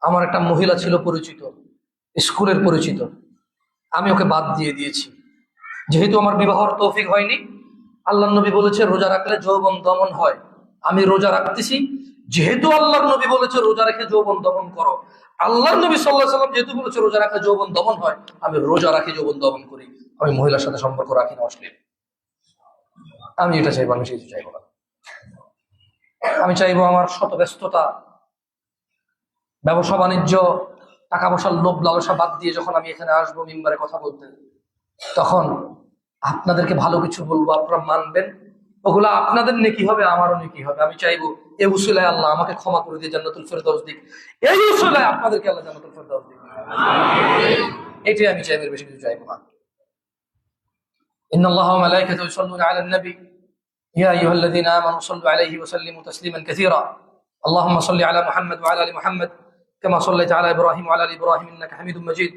আমার একটা মহিলা ছিল পরিচিত, স্কুলের পরিচিত, আমি ওকে বাদ দিয়ে দিয়েছি যেহেতু আমার বিবাহর তৌফিক হয়নি। আল্লাহ নবী বলেছে রোজা রাখলে যৌবন দমন হয়, আমি রোজা রাখতেছি যেহেতু আল্লাহর নবী বলেছে রোজা রেখে যৌবন দমন করো। আল্লাহর নবী সাল্লাল্লাহু আলাইহি ওয়াসাল্লাম যেহেতু বলেছে রোজা রাখলে যৌবন দমন হয়, আমি রোজা রাখি যৌবন দমন করি। আমি মহিলার সাথে সম্পর্ক রাখি না অশ্লীল। আমি এটা চাইবো, আমি সেটা চাইবো না। আমি চাইবো আমার শত ব্যস্ততা, ব্যবসা বাণিজ্য, টাকা পয়সার লোভ লালসা বাদ দিয়ে যখন আমি এখানে আসবো মিম্বারে কথা বলতে, তখন আপনাদেরকে ভালো কিছু বলবো, আপনারা মানবেন, ওগুলা আপনাদের নেকি হবে, আমারও নেকি হবে। আমি চাইবো এই উসিলায় আল্লাহ আমাকে ক্ষমা করে দিয়ে জান্নাতুল ফেরদাউস দিক, এই উসিলায় আপনাদেরকে আল্লাহ জান্নাতুল ফেরদাউস দিক। এটাই আমি চাইবো, বেশি কিছু চাইবো না। ইন্নাল্লাহা ওয়া মালাইকাতাহু ইউসাল্লুনা আলান নবী ইয়া আইয়ুহাল্লাযীনা আমানু সাল্লু আলাইহি ওয়া সাল্লিমু তাসলিমান কাসীরা। আল্লাহুম্মা সাল্লি আলা মুহাম্মাদ ওয়া আলা আলি মুহাম্মাদ কামা সাল্লাইতা আলা ইব্রাহিম ওয়া আলা আলি ইব্রাহিম ইন্নাকা হামিদুম মাজিদ।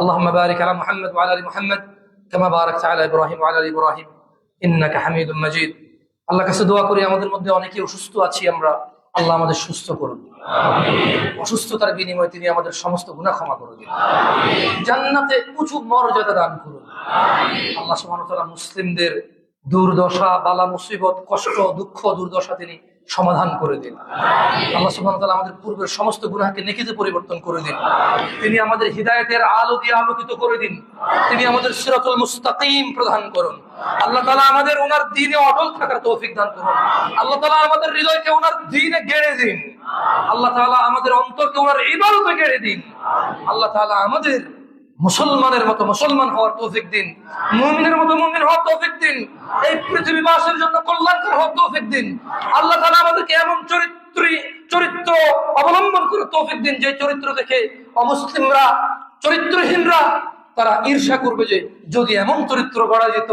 আল্লাহুম্মা বারিক আলা মুহাম্মাদ ওয়া আলা আলি মুহাম্মাদ কামা বারাকতা আলা ইব্রাহিম ওয়া আলা আলি ইব্রাহিম ইন্নাকা হামিদুম মাজিদ। আল্লাহর কাছে দোয়া করি আমাদের মধ্যে অনেকে অসুস্থ আছি আমরা, আল্লাহ আমাদের সুস্থ করুন। অসুস্থতার বিনিময়ে তিনি আমাদের সমস্ত গুনাহ ক্ষমা করে দিন, জান্নাতে উঁচু মর্যাদা দান করুন। আল্লাহ সুবহানাহু ওয়া তাআলা মুসলিমদের দুর্দশা, বালা, মুসিবত, কষ্ট, দুঃখ, দুর্দশা তিনি সমাধান করে দিন। আল্লাহ সুবহানাহু ওয়া তাআলা আমাদের পূর্বের সমস্ত গুনাহকে নেকিতে পরিবর্তন করে দিন। তিনি আমাদের হিদায়াতের আলো দিয়ে আলোকিত করে দিন। তিনি আমাদের সিরাতুল মুস্তাকিম প্রদান করুন। আল্লাহ তাআলা আমাদের ওনার দ্বীনে অটল থাকার তৌফিক দান করুন। আল্লাহ তাআলা আমাদের হৃদয়কে ওনার দ্বীনে গেড়ে দিন। আল্লাহ তাআলা আমাদের অন্তরকে ওনার ইবাদতে গেড়ে দিন। আল্লাহ তাআলা আমাদের মুসলমানের মতো মুসলমান হওয়ার তৌফিক দিন, মুমিনের মতো মুমিন হওয়ার তৌফিক দিন, এই পৃথিবীবাসীর জন্য কল্যাণকর হওয়ার তৌফিক দিন। আল্লাহ তাআলা আমাদেরকে এমন চরিত্র অবলম্বন করে তৌফিক দিন যে চরিত্র দেখে অমুসলিমরা, চরিত্রহীনরা তারা ঈর্ষা করবে যে যদি এমন চরিত্র গড়া যেত,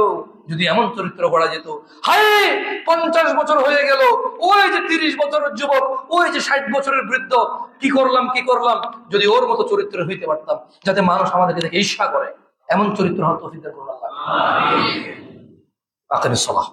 যদি এমন চরিত্র গড়া যেত। হায় 50 বছর হয়ে গেল, ওই যে 30 বছরের যুবক, ওই যে 60 বছরের বৃদ্ধ, কি করলাম যদি ওর মতো চরিত্র হইতে পারতাম, যাতে মানুষ আমাদেরকে দেখে ঈর্ষা করে। এমন চরিত্র হওয়ার তৌফিক দান করুন আল্লাহ। আখিরুস সালাহ।